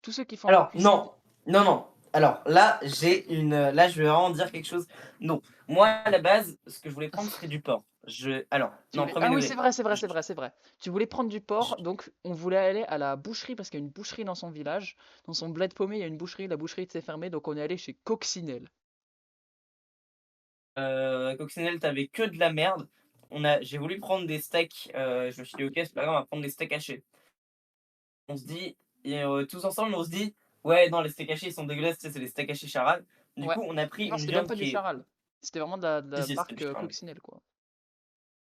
Tous ceux qui font de la Alors cuisine. non, non, non. Alors là, je vais vraiment dire quelque chose. Non, moi, à la base, ce que je voulais prendre, c'était du porc. Non, premier Ah oui, c'est degré. vrai, c'est vrai, Je c'est vrai, c'est vrai. Tu voulais prendre du porc, je donc on voulait aller à la boucherie parce qu'il y a une boucherie dans son village. Dans son bled paumé, il y a une boucherie, la boucherie s'est fermée, donc on est allé chez Coccinelle. Coccinelle, tu que de la merde. J'ai voulu prendre des steaks, je me suis dit: «OK, c'est pas grave, on va prendre des steaks hachés». On se dit et tous ensemble, on se dit: «Ouais, non, les steaks hachés, ils sont dégueulasses, tu sais, c'est des steaks hachés Charal». Du Ouais. coup, on a pris Non, une c'était même viande pas du qui est charal. C'était vraiment de si, la si, c'était du marque Charal. Coccinelle, quoi.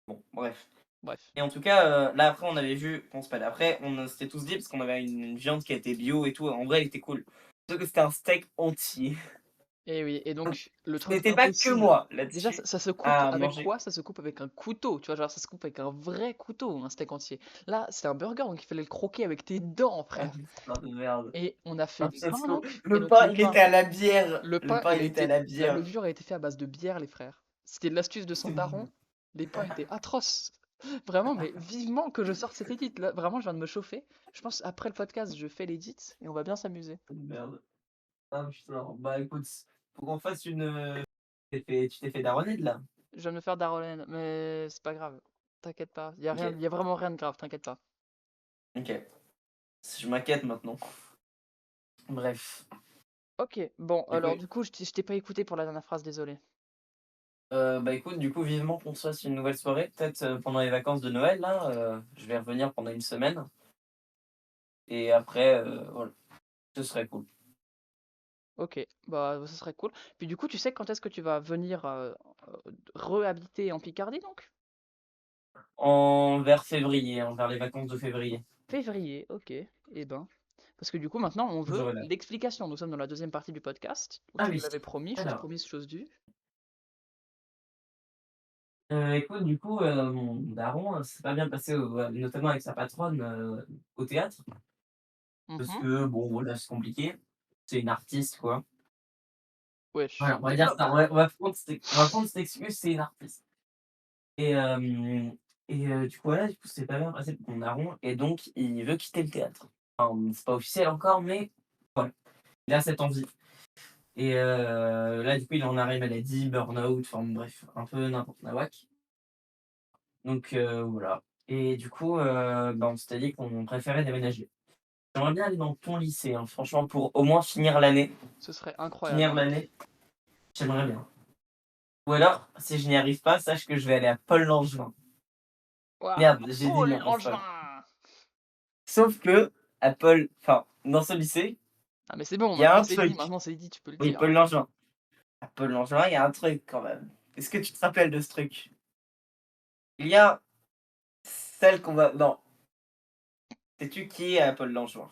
Bon, bref. Bref. Et en tout cas, là après on avait vu, bon c'est pas après, on s'était tous dit parce qu'on avait une viande qui était bio et tout, en vrai elle était cool. Sauf que c'était un steak entier. Et oui, et donc le Ce truc n'était pas que impossible. moi Déjà, là-dessus ça se coupe à avec manger. quoi? Ça se coupe avec un couteau, tu vois, genre ça se coupe avec un vrai couteau, un steak entier. Là, c'est un burger, donc il fallait le croquer avec tes dents, Ah frère. putain de merde. Et on a fait Un du pain, fiasco. donc, et Le donc pain il était à la bière. le Le pain, pain il était à la la bière. levure a été faite à base de bière, les frères. C'était l'astuce de son C'est daron. Les pains étaient atroces. Vraiment, mais vivement que je sorte cette edit, là. Vraiment, je viens de me chauffer. Je pense, après le podcast, je fais l'edit et on va bien s'amuser. de merde. Ah putain. Bah écoute, faut qu'on fasse une. Tu t'es fait daronner de là. Je viens de me faire darolène, mais c'est pas grave. T'inquiète pas. Y a Ok. rien, y a vraiment rien de grave, t'inquiète pas. Ok. Je m'inquiète maintenant. Bref. Ok, bon, Du coup, alors du coup, je t'ai pas écouté pour la dernière phrase, désolé. bah, écoute, du coup, vivement qu'on se fasse une nouvelle soirée, peut-être, pendant les vacances de Noël là, je vais revenir pendant une semaine et après, voilà, ce serait cool. Ok, bah ça serait cool. Puis du coup, tu sais quand est-ce que tu vas venir rehabiter en Picardie donc? Vers février, vers les vacances de février. Février, ok. Eh ben. Parce que du coup, maintenant, on Je veut serai là. l'explication. Nous sommes dans la deuxième partie du podcast, où Ah tu nous oui, l'avais promis, chose alors, promise, chose due. écoute, du coup, mon daron, c'est pas bien passé, notamment avec sa patronne, au théâtre, parce Mhm. que bon, voilà, c'est compliqué. C'est une artiste, quoi. Wesh, Voilà, on va dire développe. ça, on va prendre cette excuse, c'est une artiste. Et du coup, voilà, du coup, c'est pas bien passé pour mon daron et donc il veut quitter le théâtre. Enfin, c'est pas officiel encore, mais voilà, il a cette envie et là, du coup, il est en arrêt maladie, burn-out, enfin bref, un peu n'importe nawak. Donc voilà et du coup, on s'était dit qu'on préférait déménager. J'aimerais bien aller dans ton lycée, hein, franchement, pour au moins finir l'année. Ce serait incroyable, Finir hein, mec. l'année, j'aimerais bien. Ou alors, si je n'y arrive pas, sache que je vais aller à Paul Langevin. Ouah, Merde, j'ai dit le Paul nom, bon, c'est pas grave. Langevin! Sauf que à Paul enfin, dans ce lycée, Ah mais c'est bon, il y a un maintenant truc. c'est dit, tu peux le Oui, dire, Paul hein. Langevin. À Paul Langevin, il y a un truc quand même. Est-ce que tu te rappelles de ce truc? Il y a celle qu'on va non, sais-tu qui est à Paul Langevin?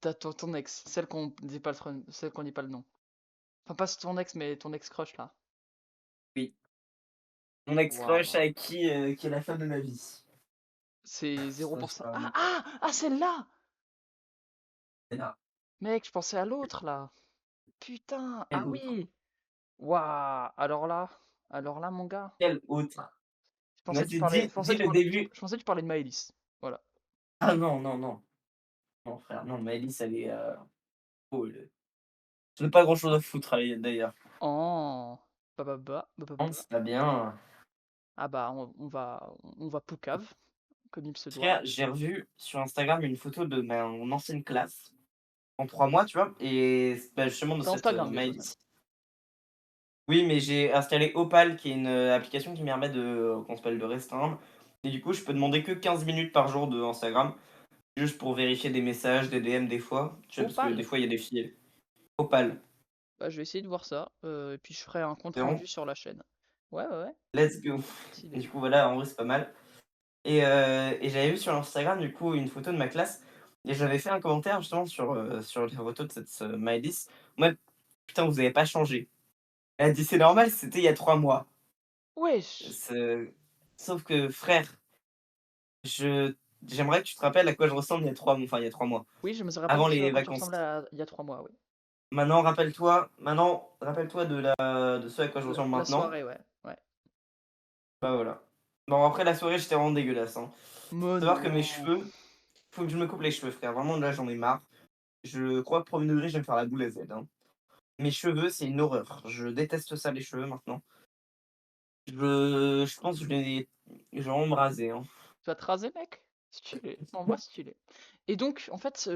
T'as ton ex, celle qu'on dit pas celle qu'on dit pas le nom. Enfin pas ton ex, mais ton ex-crush là. Oui, mon ex-crush Waouh. avec qui est la femme de ma vie. C'est Ça, c'est 0%. pas Ah, celle-là! c'est là. Mec, je pensais à l'autre là. Putain, Quelle ah autre? oui! Waouh! Alors là, mon gars, Quelle autre? Vas-y, dis le début. je pensais que tu parlais de Maëlys. Voilà. Ah non, non, non. Non frère, non, Maëlys elle est, cool. J'en ai pas grand-chose à foutre elle d'ailleurs. Oh! Bah, bah, Non, bah. c'est pas bien. Ah bah, on va poucave, comme il se doit. Frère, j'ai revu sur Instagram une photo de mon ancienne classe. En 3 mois, tu vois? Et bah, justement de T'as cette, Instagram bientôt même. Maëlys. Oui, mais j'ai installé Opal qui est une, application qui me permet de comment ça s'appelle? De restreindre et du coup, je peux demander que 15 minutes par jour de Instagram, juste pour vérifier des messages, des DM des fois, tu sais? Parce que des Opal? fois, il y a des filles Opal, Bah, je vais essayer de voir ça, et puis je ferai un compte c'est bon? rendu sur la chaîne. Ouais, ouais, ouais, Let's go. Et stylé. du coup, voilà, en vrai, c'est pas mal et j'avais vu sur Instagram, du coup, une photo de ma classe et j'avais fait un commentaire justement sur les photos de cette, Maëlys. En mode: «Putain, vous avez pas changé». Elle a dit: «C'est normal, c'était il y a 3 mois». Wesh! Ce Sauf que frère, je j'aimerais que tu te rappelles à quoi je ressemble il y a 3 mois, enfin il y a 3 mois, Oui, je me rappelle avant de ce à les quoi tu vacances. ressemblais il y a 3 mois, oui. Maintenant rappelle-toi de ce à quoi je ressemble La maintenant. soirée, ouais, ouais. Bah, voilà. Bon après la soirée, j'étais vraiment dégueulasse, hein. Mais Faut savoir que mes non! cheveux, faut que je me coupe les cheveux frère, vraiment là j'en ai marre. Je crois que 1er degré, je vais me faire la boule à Z, hein. Mes cheveux, c'est une horreur. Je déteste ça les cheveux maintenant. Je pense que je vais vraiment me raser, hein. Tu vas te raser, mec? Stylé. En vrai, stylé. Et donc, en fait,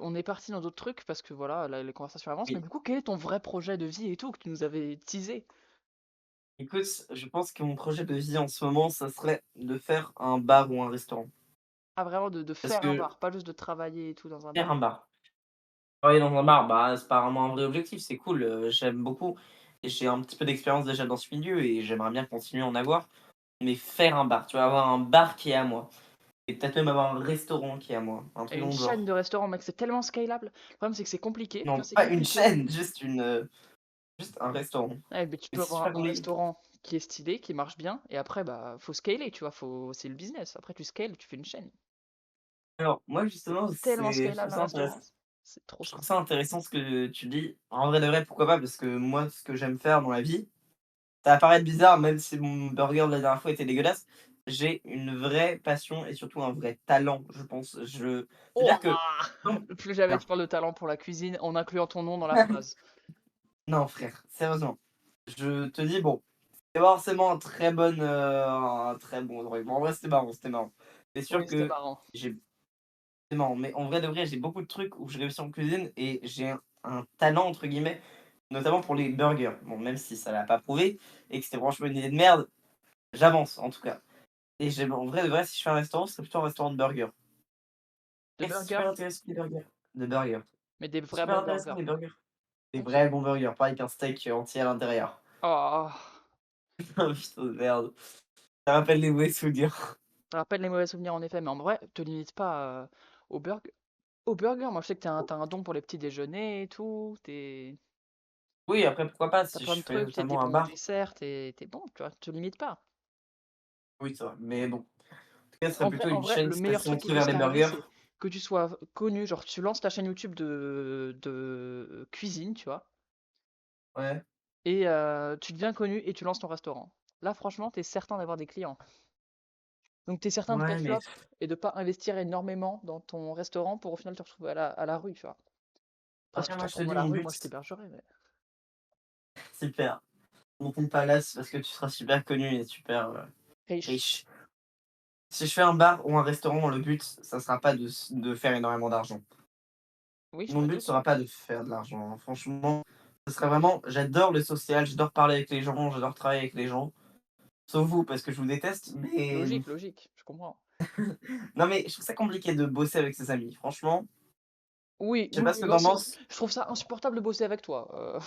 on est parti dans d'autres trucs parce que voilà, les conversations avancent. Mais Oui. du coup, quel est ton vrai projet de vie et tout que tu nous avais teasé? Écoute, je pense que mon projet de vie en ce moment, ça serait de faire un bar ou un restaurant. Ah, vraiment, de Parce faire un que bar, pas juste de travailler et tout dans un faire un bar. bar, travailler dans un bar, bah, c'est pas vraiment un vrai objectif, c'est cool, j'aime beaucoup et j'ai un petit peu d'expérience déjà dans ce milieu et j'aimerais bien continuer à en avoir. Mais faire un bar, tu vois? Avoir un bar qui est à moi et peut-être même avoir un restaurant qui est à moi, un Et truc dans une le chaîne genre. de restaurants, mec, c'est tellement scalable. Le problème, c'est que c'est compliqué. Tu Non, vois, c'est pas une compliqué. chaîne, juste un restaurant. Ouais, mais tu Mais peux si je avoir fais un les restaurant qui est stylé, qui marche bien, et après, bah, faut scaler, tu vois, c'est le business. Après, tu scales, tu fais une chaîne. alors moi C'est justement, tellement je trouve scalable un ça restaurant. intéressant. C'est trop Je trouve simple. ça intéressant ce que tu dis. En vrai de vrai, pourquoi pas? Parce que moi, ce que j'aime faire dans la vie, ça va paraître bizarre, même si mon burger de la dernière fois était dégueulasse, j'ai une vraie passion et surtout un vrai talent, je pense. Oh, C'est-à-dire que non, plus jamais non, tu parles de talent pour la cuisine en incluant ton nom dans la phrase. non frère, sérieusement. Je te dis, bon, c'est pas forcément un très bon truc. Bon, en vrai, c'était marrant, c'était marrant. C'est sûr Oui, c'était que marrant. j'ai c'est marrant, mais en vrai de vrai, j'ai beaucoup de trucs où je réussis en cuisine et j'ai un «talent» entre guillemets, notamment pour les burgers. Bon, même si ça l'a pas prouvé et que c'était franchement une idée de merde, j'avance en tout cas. Et j'aime en vrai de vrai, si je fais un restaurant, ce serait plutôt un restaurant de burgers. De Et c'est burger? super intéressant les burgers. de burgers. Mais des vrais Super bons intéressant burgers. les burgers. Des Ok. vrais bons burgers, pas avec un steak entier à l'intérieur. Oh, Oh putain de merde. Ça rappelle les mauvais souvenirs. ça rappelle les mauvais souvenirs en effet, mais en vrai, te limite pas au burger. Au burger, moi je sais que t'as un don pour les petits déjeuners et tout, Oui, après pourquoi pas t'as si plein je de fais trucs, t'es notamment un bon en bar. dessert, t'es bon, tu vois, te limite pas. Oui, ça va. Mais bon, en tout cas, ce serait En plutôt en une vrai, chaîne le qui serait meilleur truc qui centrée vers puisse les t'arriver, burgers. c'est que tu sois connu, genre tu lances ta chaîne YouTube de cuisine, tu vois, Ouais. et tu deviens connu et tu lances ton restaurant. Là, franchement, t'es certain d'avoir des clients. Donc t'es certain de pas Ouais, mais flop et de pas investir énormément dans ton restaurant pour au final te retrouver à la rue, tu vois. Après, si après tu te moi je te retrouves à dis la mon rue, but, moi je t'hébergerai, mais... super. Mon compte palace parce que tu seras super connu et super Riche. riche. Si je fais un bar ou un restaurant, le but, ça sera pas de faire énormément d'argent. Oui, je Mon me but doute. sera pas de faire de l'argent, hein. Franchement, ce serait vraiment, j'adore le social, j'adore parler avec les gens, j'adore travailler avec les gens. Sauf vous, parce que je vous déteste, mais Logique, logique, je comprends. non, mais je trouve ça compliqué de bosser avec ses amis. Franchement, Oui, je sais oui, pas ce oui, que non, t'en penses. je trouve ça insupportable de bosser avec toi.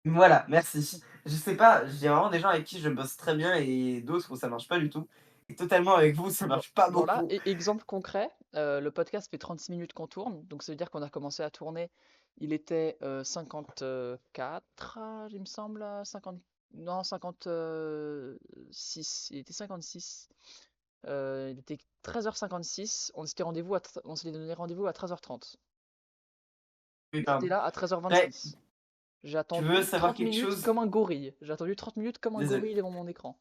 Voilà, merci. Je sais pas, j'ai vraiment des gens avec qui je bosse très bien et d'autres où ça marche pas du tout. Et totalement avec vous, ça marche pas Genre là, beaucoup. exemple concret, le podcast fait 36 minutes qu'on tourne, donc ça veut dire qu'on a commencé à tourner, il était 54, il me semble, 50, non, 56, il était 56. Il était 13h56, on s'était donné rendez-vous à 13h30. Oui, J'étais pardon. là à Ouais, 13h26. J'ai tu veux attendu savoir 30 quelque minutes chose? comme un gorille. J'ai attendu 30 minutes comme un Désolé. gorille devant mon écran.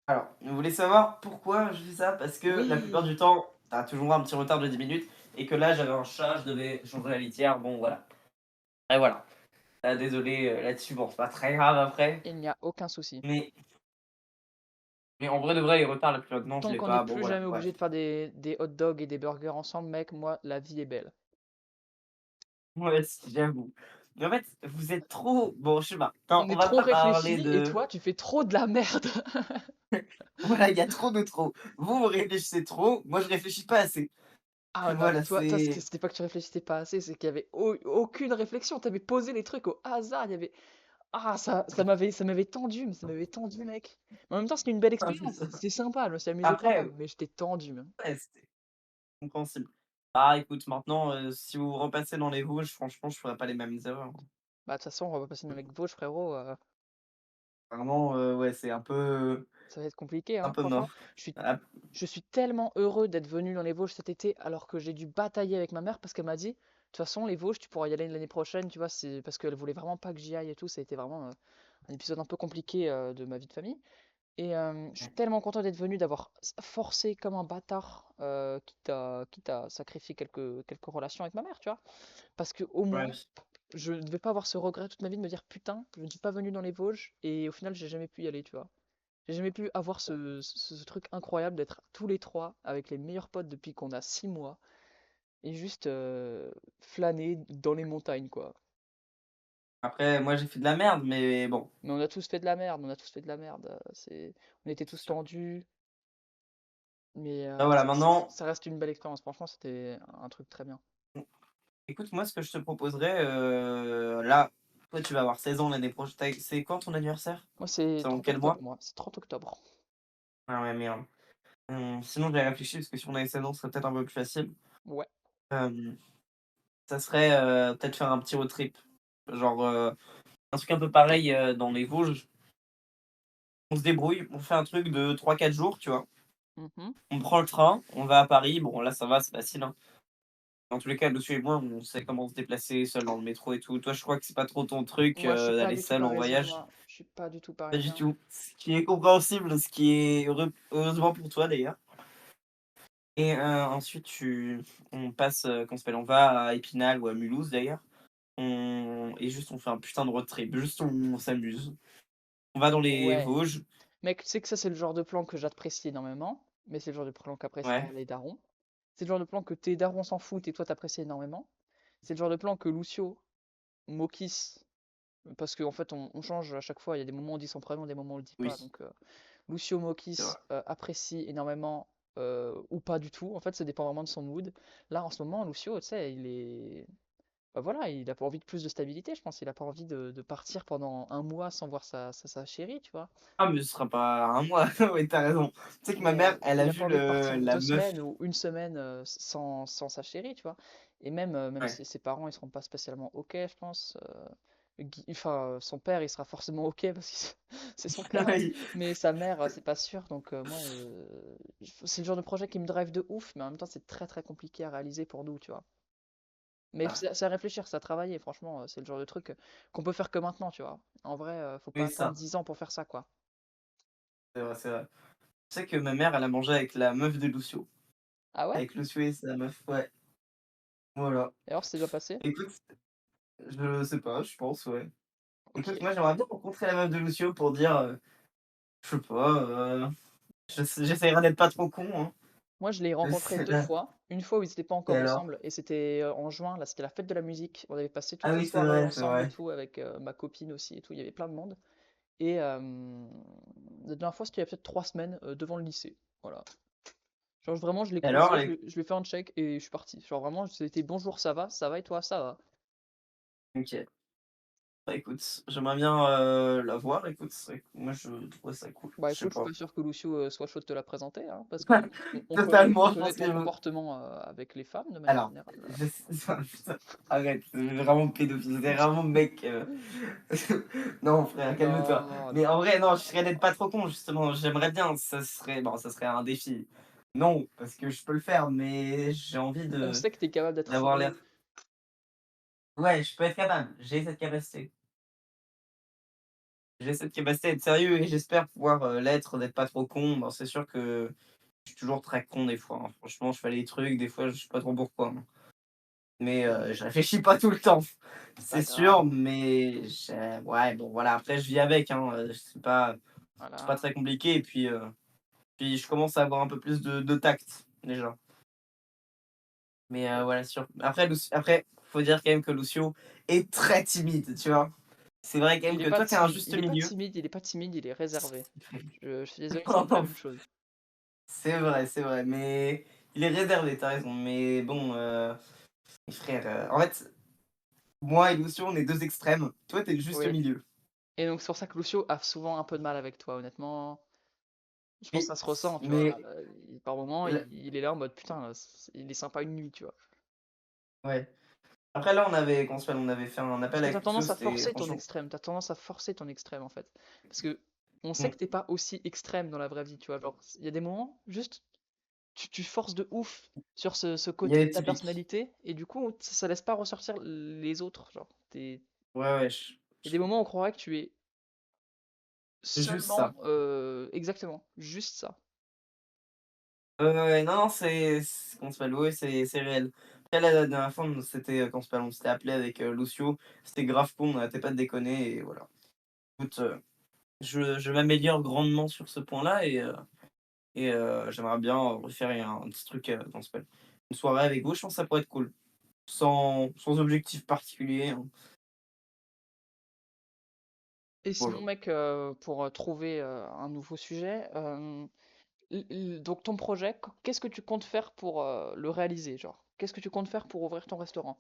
Alors, vous voulez savoir pourquoi je fais ça? Parce que la plupart Oui, du temps, t'as toujours un petit retard de 10 minutes et que là, j'avais un chat, je devais changer la litière. Bon, voilà. Et voilà. Ah, désolé là-dessus, bon, c'est pas très grave après. il n'y a aucun souci. Mais, mais en vrai de vrai, les retards, la plupart du temps, je Tant l'ai qu'on n'est pas. Bon, plus voilà, jamais bref. obligé de faire des hot dogs et des burgers ensemble, mec, moi, la vie est belle. Ouais, j'avoue. Mais en fait, vous êtes trop. Bon, je sais pas. Non, On on est va trop pas parler réfléchi et de. toi, tu fais trop de la merde. Voilà, il y a trop de trop. Vous réfléchissez trop, moi je réfléchis pas assez. Ah non, Voilà, toi, c'est. c'était pas que tu réfléchissais pas assez, c'est qu'il y avait aucune réflexion. T'avais posé les trucs au hasard. Il y avait Ah, ça m'avait tendu, mais ça m'avait tendu, mec. Mais en même temps, c'était une belle expérience. C'était sympa, je me suis amusé quand Après, même, mais j'étais tendu, même. ouais, c'était compréhensible. Ah, écoute, maintenant, si vous repassez dans les Vosges, franchement, je ferai pas les mêmes erreurs. Bah, de toute façon, on va pas passer avec Vosges, frérot. Vraiment, ouais, c'est Ça va être compliqué, un hein, peu franchement. mort. Je suis, Ah, je suis tellement heureux d'être venu dans les Vosges cet été, alors que j'ai dû batailler avec ma mère parce qu'elle m'a dit, de toute façon, les Vosges, tu pourras y aller l'année prochaine, tu vois, c'est parce qu'elle voulait vraiment pas que j'y aille et tout. Ça a été vraiment un épisode un peu compliqué de ma vie de famille. Et je suis tellement content d'être venu, d'avoir forcé comme un bâtard, quitte à sacrifier quelques relations avec ma mère, tu vois. Parce que au ouais. moins, je ne vais pas avoir ce regret toute ma vie de me dire putain, je ne suis pas venu dans les Vosges et au final, j'ai jamais pu y aller, tu vois. J'ai jamais pu avoir ce truc incroyable d'être tous les trois avec les meilleurs potes depuis qu'on a 6 mois et juste flâner dans les montagnes, quoi. Après, moi j'ai fait de la merde, mais bon. Mais on a tous fait de la merde, on a tous fait de la merde. On était C'est tous sûr. tendus. Mais Ah, voilà, maintenant, ça reste une belle expérience. Franchement, c'était un truc très bien. écoute, moi ce que je te proposerais, là, toi tu vas avoir 16 ans l'année prochaine. C'est quand ton anniversaire? Moi, c'est C'est dans 30 quel octobre, mois? moi. C'est 30 octobre. Ah ouais, merde. Sinon, j'ai réfléchi parce que si on avait 16 ans, ce serait peut-être un peu plus facile. Ouais. Hem, Ça serait, peut-être faire un petit road trip. Genre, un truc un peu pareil, dans les Vosges. On se débrouille, on fait un truc de 3 4 jours, tu vois? Mhm. On prend le train, on va à Paris. Bon, là, ça va, c'est facile, hein. Dans tous les cas, Lucio et moi, on sait comment se déplacer seul dans le métro et tout. Toi, je crois que c'est pas trop ton truc, Moi, je suis pas d'aller du tout seul en parisien, voyage. moi. Je suis pas du tout Pas du parisien. tout. Ce qui est compréhensible, ce qui est heureusement pour toi, d'ailleurs. Et ensuite, on passe, comment ça s'appelle? On va à Épinal ou à Mulhouse, d'ailleurs. Et juste, on fait un putain de road trip. Juste, on s'amuse. On va dans les Ouais. Vosges. Mec, tu sais que ça, c'est le genre de plan que j'apprécie énormément. Mais c'est le genre de plan qu'apprécient Ouais, les darons. C'est le genre de plan que tes darons s'en foutent et toi, t'apprécies énormément. C'est le genre de plan que Lucio, Mokis, parce qu'en fait, on change à chaque fois. Il y a des moments où on dit son prénom, des moments où on le dit oui, pas. Donc, Lucio c'est vrai. Mokis apprécie énormément ou pas du tout. En fait, ça dépend vraiment de son mood. Là, en ce moment, Lucio, tu sais, il est. Bah voilà, il a pas envie de plus de stabilité, je pense. Il a pas envie de partir pendant un mois sans voir sa chérie, tu vois. Ah, mais ce sera pas un mois. Oui, t'as raison. Tu sais que ma Mais mère, elle a il a pas vu envie de partir la deux meuf. semaines ou une semaine sans sa chérie, tu vois. Et même Ouais. ses parents, ils seront pas spécialement OK, je pense. Enfin, son père, il sera forcément OK parce que c'est son père. Oui. Mais sa mère, c'est pas sûr. Donc moi, c'est le genre de projet qui me drive de ouf, mais en même temps, c'est très très compliqué à réaliser pour nous, tu vois. Mais Ah, c'est à réfléchir, c'est à travailler, franchement, c'est le genre de truc qu'on peut faire que maintenant, tu vois. En vrai, faut pas oui, attendre ça. 10 ans pour faire ça, quoi. C'est vrai, c'est vrai. Tu sais que ma mère, elle a mangé avec la meuf de Lucio. Ah ouais? Avec Lucio et sa meuf, ouais. Voilà. Et alors, c'est bien passé? Écoute, je sais pas, je pense, ouais. Ok. Écoute, moi, j'aimerais bien rencontrer la meuf de Lucio pour dire, je sais pas, j'essaierai d'être pas trop con, hein. Moi, je l'ai rencontré C'est deux là. fois. Une fois où ils n'étaient pas Et encore alors? ensemble, et c'était en juin, là, c'était la fête de la musique. On avait passé Ah toute la oui, c'est soirée vrai, c'est ensemble et vrai. tout, avec ma copine aussi et tout. Il y avait plein de monde. Et la dernière fois, c'était il y a peut-être 3 semaines, devant le lycée. Voilà. Genre, vraiment, je l'ai Et alors, croisé, je lui ai fait un check et je suis parti. Genre, vraiment, c'était bonjour, ça va et toi, ça va. OK. Bah, écoute, j'aimerais bien, la voir, écoute, moi, je trouve ça cool. Bah Je sais écoute, je suis pas. pas sûr que Lucio soit chaud de te la présenter, hein, parce que on Totalement, je connaît pense ton que comportement avec les femmes de manière alors, générale. je putain, arrête, c'est vraiment pédophile, c'est vraiment mec, non frère, calme-toi. Non, Mais en non. vrai, non, je serais d'être pas trop con justement, j'aimerais bien, ça serait bon, ça serait un défi. Non, parce que je peux le faire, mais j'ai envie On de sait que t'es capable d'être d'avoir l'air relou. ouais, je peux être capable, j'ai cette capacité. J'ai cette capacité d'être sérieux et j'espère pouvoir, l'être, d'être pas trop con. Bon, c'est sûr que je suis toujours très con des fois, hein. Franchement, je fais des trucs, des fois, je sais pas trop pourquoi, hein. Mais je réfléchis pas tout le temps, C'est c'est pas grave. sûr, mais ouais, bon, voilà, après je vis avec, hein, c'est pas Voilà. très compliqué et puis je commence à avoir un peu plus de tact, déjà. Mais Ouais. voilà, après, faut dire quand même que Lucio est très timide, tu vois? C'est vrai quand même Il est que pas toi, tu es un timide, juste il est pas milieu. timide, il est pas timide, il est réservé. Je suis désolé, c'est Non, pas la non, même chose. c'est vrai, mais il est réservé, tu as raison, mais bon, frère, en fait, moi et Lucio, on est 2 extrêmes. Toi, tu es le juste Oui. milieu. Et donc c'est pour ça que Lucio a souvent un peu de mal avec toi, honnêtement. Je pense que Oui, ça se ressent, tu vois. mais Par moment, l il est là en mode putain, il est sympa une nuit, tu vois. ouais. Après là, on avait comment ça s'appelle? On avait fait un Parce appel que avec t'as Lucio, tendance à c'était forcer ton franchement extrême, t'as tendance à forcer ton extrême en fait. Parce que on sait mmh, que t'es pas aussi extrême dans la vraie vie, tu vois. Genre, il y a des moments, juste, tu forces de ouf sur ce il y a côté des de ta typiques. personnalité, et du coup, ça laisse pas ressortir les autres. Genre, Ouais, ouais, il y a des moments où on croirait que tu es juste seulement, ça. exactement, juste ça. Ouais, non, non, c'est comment ça s'appelle? Ouais, c'est réel. Après là, la dernière fois, on s'était, comment ça s'appelle? On s'était appelé avec, Lucio, c'était grave cool, on arrêtait pas de déconner et voilà. Écoute, je m'améliore grandement sur ce point-là et j'aimerais bien refaire un petit truc, comment ça s'appelle? Une soirée avec vous, je pense que ça pourrait être cool. Sans objectif particulier, hein. Et Voilà. sinon, mec, pour trouver un nouveau sujet, donc ton projet, qu'est-ce que tu comptes faire pour le réaliser, genre? Qu'est-ce que tu comptes faire pour ouvrir ton restaurant?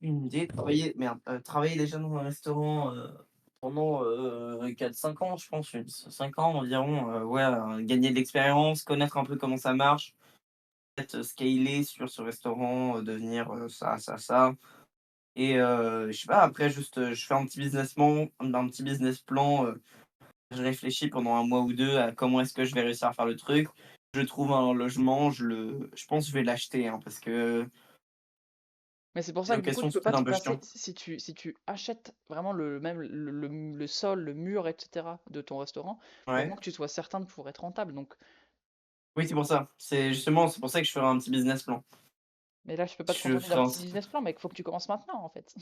Une idée, travailler déjà dans un restaurant, pendant, 4-5 ans, je pense, 5 ans environ, ouais, gagner de l'expérience, connaître un peu comment ça marche, peut-être, scaler sur ce restaurant, devenir, ça et je sais pas, après juste, je fais un petit business plan, je réfléchis pendant un mois ou 2 à comment est-ce que je vais réussir à faire le truc. Je trouve un logement, je pense que je vais l'acheter, hein, parce que Mais c'est pour les ça que du coup, locations, tu peux c'est pas peut-être te un peu passer. chiant. Si tu achètes vraiment le sol, le mur, etc. de ton restaurant, faut Ouais. vraiment que tu sois certain de pouvoir être rentable. Donc, Oui, c'est pour ça. C'est pour ça que je ferai un petit business plan. mais là, je peux pas te Je contenter d'un ferai un petit business plan, mec. Faut que tu commences maintenant, en fait.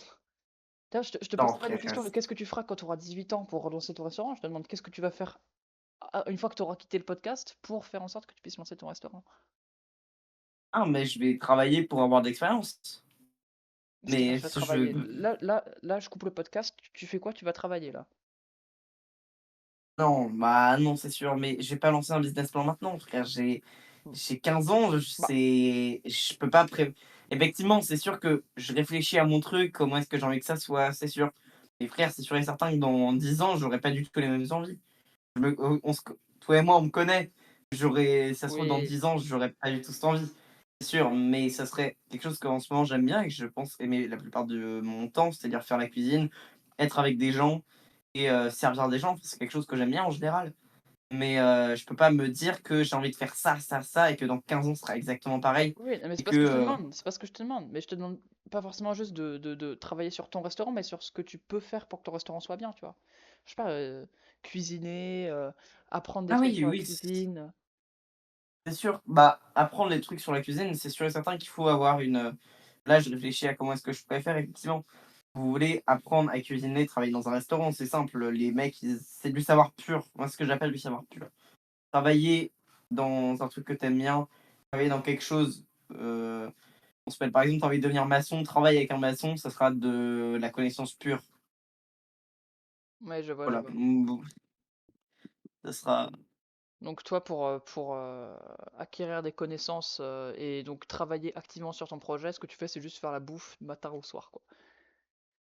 Là, je te non pose pas des frère, questions de qu'est-ce que tu feras quand tu auras 18 ans pour relancer ton restaurant. Je te demande qu'est-ce que tu vas faire une fois que tu auras quitté le podcast pour faire en sorte que tu puisses lancer ton restaurant. ah mais je vais travailler pour avoir de l'expérience. C'est-à-dire, Mais tu vas je travailler. Là, je coupe le podcast. Tu fais quoi? Tu vas travailler là. non, bah, non, c'est sûr, mais je vais pas lancer un business plan maintenant, frère. J'ai 15 ans, Bah, je peux pas pré effectivement, c'est sûr que je réfléchis à mon truc, comment est-ce que j'ai envie que ça soit, c'est sûr. Et frère, c'est sûr et certain que dans 10 ans, j'aurai pas du tout les mêmes envies. On se toi et moi, on me connaît. Ça se trouve dans Oui, 10 ans, j'aurais pas du tout cette envie, c'est sûr, mais ça serait quelque chose qu'en ce moment j'aime bien et que je pense aimer la plupart de mon temps, c'est-à-dire faire la cuisine, être avec des gens et servir des gens, c'est quelque chose que j'aime bien en général. Mais je peux pas me dire que j'ai envie de faire ça, ça, ça et que dans 15 ans, ce sera exactement pareil oui, mais et c'est pas que, ce que je te demande, c'est pas ce que je te demande. Mais je te demande pas forcément juste de travailler sur ton restaurant, mais sur ce que tu peux faire pour que ton restaurant soit bien, tu vois. Je sais pas, cuisiner, apprendre des ah trucs oui, sur la oui, cuisine. c'est sûr. Bah, apprendre les trucs sur la cuisine, c'est sûr et certain qu'il faut avoir là, je réfléchis à comment est-ce que je pourrais faire effectivement. Vous voulez apprendre à cuisiner, travailler dans un restaurant, c'est simple. Les mecs, c'est du savoir pur. Moi, ce que j'appelle du savoir pur. Travailler dans un truc que t'aimes bien, travailler dans quelque chose. On s'appelle par exemple, t'as envie de devenir maçon, travailler avec un maçon, ça sera de la connaissance pure. Ouais, je vois, je Voilà. vois. Ça sera. Donc toi, pour acquérir des connaissances et donc travailler activement sur ton projet, ce que tu fais, c'est juste faire la bouffe du matin au soir, quoi.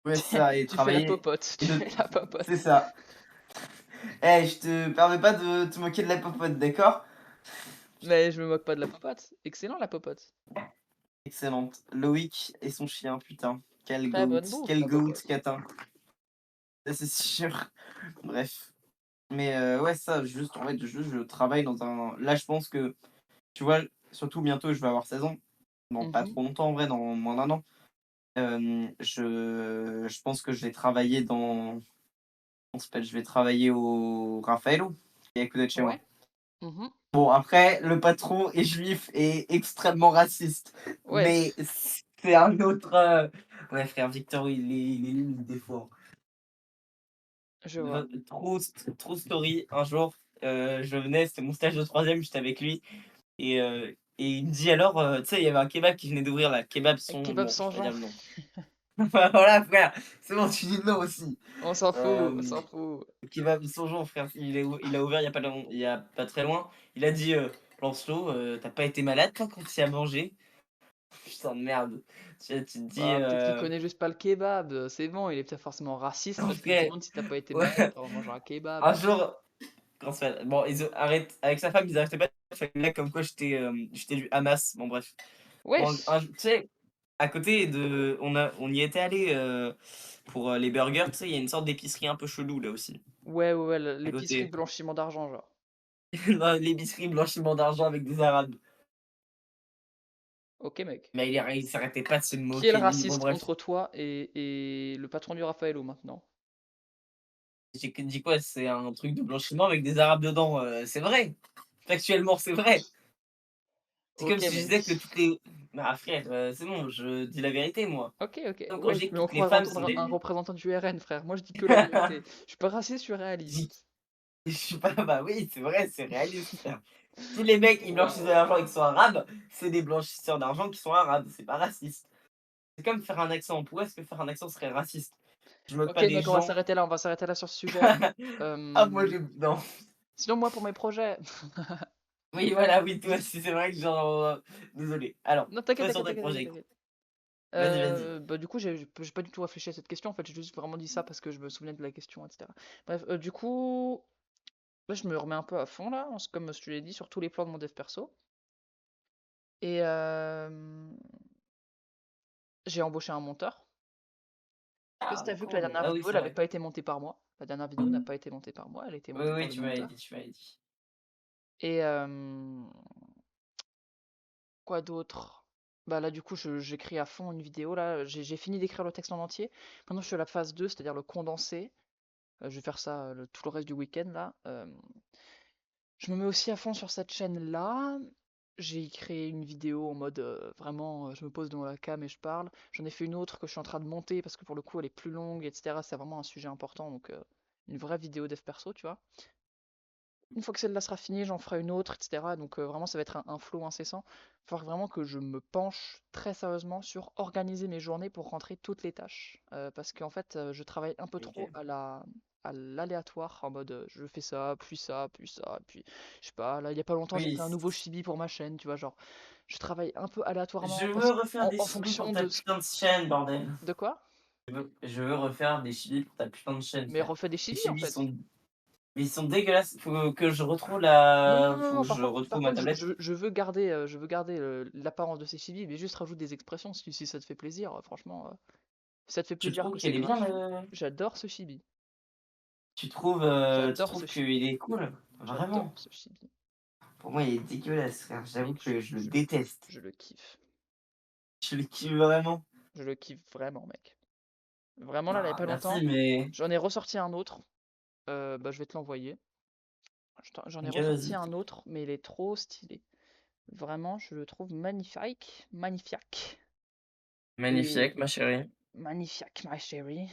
Ouais, c'est ça, et Tu fais la travailler. popote, Et tu fais la C'est popote. ça. Eh, je te permets pas de te moquer de la popote, d'accord? Mais je me moque pas de la popote. Excellent la popote. Excellente. Loïc et son chien, putain. Quel Très goat. bonne bouffe Quel la goat popote. catin. Ça, c'est sûr. Bref. Mais ouais, ça, juste, en fait, juste, je travaille dans un. Là, je pense que, tu vois, surtout bientôt, je vais avoir 16 ans. Dans pas Mhm. trop longtemps, en vrai, dans moins d'un an. Je pense que je vais travailler dans. On s'appelle, je vais travailler au Raffaello, qui est à côté de chez moi. Ouais. Mhm. Bon, après, le patron est juif et extrêmement raciste. Ouais, Mais c'est un autre. Ouais, frère Victor, il est nul des fois. je vois. True story. Un jour, je venais, c'était mon stage de troisième, j'étais avec lui. Et il me dit alors, tu sais, il y avait un kebab qui venait d'ouvrir là. Kebab son. Kebab Bon, je sans vais pas Jean. dire le nom. Voilà, frère. C'est bon, tu dis le nom aussi. On s'en fout, on Euh, s'en fout. Kebab Songeon, frère, il a ouvert il y a pas très loin. Il a dit Lancelot, t'as pas été malade toi quand tu y as mangé? Putain de merde. Tu te dis Bah, peut-être qu'il connaît juste pas le kebab. C'est bon, il est peut-être forcément raciste en parce qu'il te vrai, demande si t'as pas été malade ouais, après avoir mangé un kebab. un jour, bon, avec sa femme, ils arrêtaient pas de faire une blague comme quoi j'étais du Hamas. Bon, bref. Bon, Wesh! tu sais, à côté on y était allé pour les burgers, tu sais, il y a une sorte d'épicerie un peu chelou là aussi, Ouais, ouais, ouais, à l'épicerie de côté. blanchiment d'argent, genre. Dans l'épicerie blanchiment d'argent avec des Arabes. Ok, mec. Mais il s'arrêtait pas de se Qui est le moquer de lui. Bon, raciste bref. entre toi et le patron du Raffaello maintenant? J'ai dit quoi? C'est un truc de blanchiment avec des Arabes dedans. C'est vrai. Factuellement, c'est vrai. C'est comme Ok, si je disais que mec. toutes les. Ah, frère, c'est bon, je dis la vérité, moi. Ok, ok. Donc, quand je Wesh, dis que mais on toutes les croirait femmes sont entendre des. un représentant du RN, frère. Moi, je dis que la vérité. Je suis pas raciste, je suis Je réaliste. suis pas. Bah oui, c'est vrai, c'est réaliste, frère. Si les mecs ils blanchissent de Waouh. l'argent et qu'ils sont arabes, c'est des blanchisseurs d'argent qui sont arabes. C'est pas raciste. C'est comme faire un accent. Pourquoi est-ce que faire un accent serait raciste? Je moque Ok, pas des mec, on va gens. s'arrêter là. On va s'arrêter là sur ce sujet. Ah, moi, Euh, j'ai. Non. Sinon, moi, pour mes projets. Oui, voilà, oui, toi aussi, c'est vrai que genre. Désolé. Alors, Non, t'inquiète, toi sur t'inquiète, tes t'inquiète, t'inquiète, projets. t'inquiète. Vas-y, vas-y. Bah, du coup, j'ai pas du tout réfléchi à cette question. En fait, j'ai juste vraiment dit ça parce que je me souvenais de la question, etc. Bref, du coup, là, je me remets un peu à fond, là, comme je te l'ai dit, sur tous les plans de mon dev perso. Et j'ai embauché un monteur. Je sais pas si Ah, t'as vu que la cool. dernière Ah oui, vidéo, elle c'est avait vrai. pas été montée par moi. La dernière vidéo n'a pas été montée par moi, elle a été Oui, montée par oui, le tu m'avais dit, monteur. tu m'avais dit. Et quoi d'autre? Bah là, du coup, j'écris à fond une vidéo, là. J'ai fini d'écrire le texte en entier. Maintenant, je suis à la phase 2, c'est-à-dire le condensé. Je vais faire ça tout le reste du week-end, là. Je me mets aussi à fond sur cette chaîne-là. J'ai créé une vidéo en mode vraiment, je me pose devant la cam et je parle. J'en ai fait une autre que je suis en train de monter parce que pour le coup elle est plus longue, etc. C'est vraiment un sujet important, donc une vraie vidéo dev perso, tu vois. Une fois que celle-là sera finie, j'en ferai une autre, etc. Donc vraiment, ça va être un flow incessant. Il va falloir vraiment que je me penche très sérieusement sur organiser mes journées pour rentrer toutes les tâches. Parce qu'en fait, je travaille un peu trop Ok. à l'aléatoire, en mode je fais ça, puis ça, puis ça, puis je sais pas, là il y a pas longtemps j'ai Oui, fait un nouveau chibi pour ma chaîne, tu vois, genre je travaille un peu je aléatoirement veux refaire des en chibis pour fonction ta de ce... putain de chaîne, bordel. De quoi? Je veux refaire des chibis pour ta putain de chaîne, Mais frère. refais des Les chibis en chibis fait. sont mais ils sont dégueulasses. Faut que je retrouve Non, non, la non, faut non, que je par retrouve ma contre, tablette. je veux garder l'apparence de ces chibis, mais juste rajoute des expressions si ça te fait plaisir, franchement. Si ça te fait Tu plaisir trouves que c'est qu'elle est bien gratuit, le j'adore ce chibi. tu J'adore ce trouves chibi. qu'il est cool? J'adore Vraiment? ce chibi. Pour moi, il est dégueulasse, frère. J'avoue Mec, que je le déteste. je le kiffe. Je le kiffe vraiment. Je le kiffe vraiment, mec. Vraiment, là, il y a Ah, pas longtemps, merci, mais j'en ai ressorti un autre. Bah, je vais te l'envoyer. J'en ai OK, ressorti vas-y. un autre, mais il est trop stylé. Vraiment, je le trouve magnifique. Magnifique. Et Magnifique, ma chérie. magnifique, ma chérie.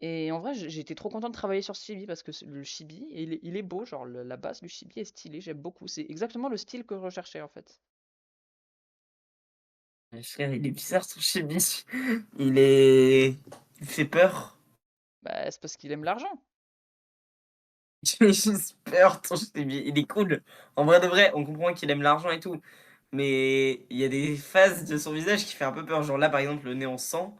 Et en vrai, j'ai été trop content de travailler sur ce chibi parce que le chibi, il est beau, genre la base du chibi est stylée, j'aime beaucoup. C'est exactement le style que je recherchais en fait. Mais frère, il est bizarre son chibi. Il est il fait peur. Bah, c'est parce qu'il aime l'argent. J'ai juste peur ton chibi. Il est cool. En vrai de vrai, on comprend qu'il aime l'argent et tout. Mais il y a des phases de son visage qui fait un peu peur. Genre là, par exemple, le nez en sang.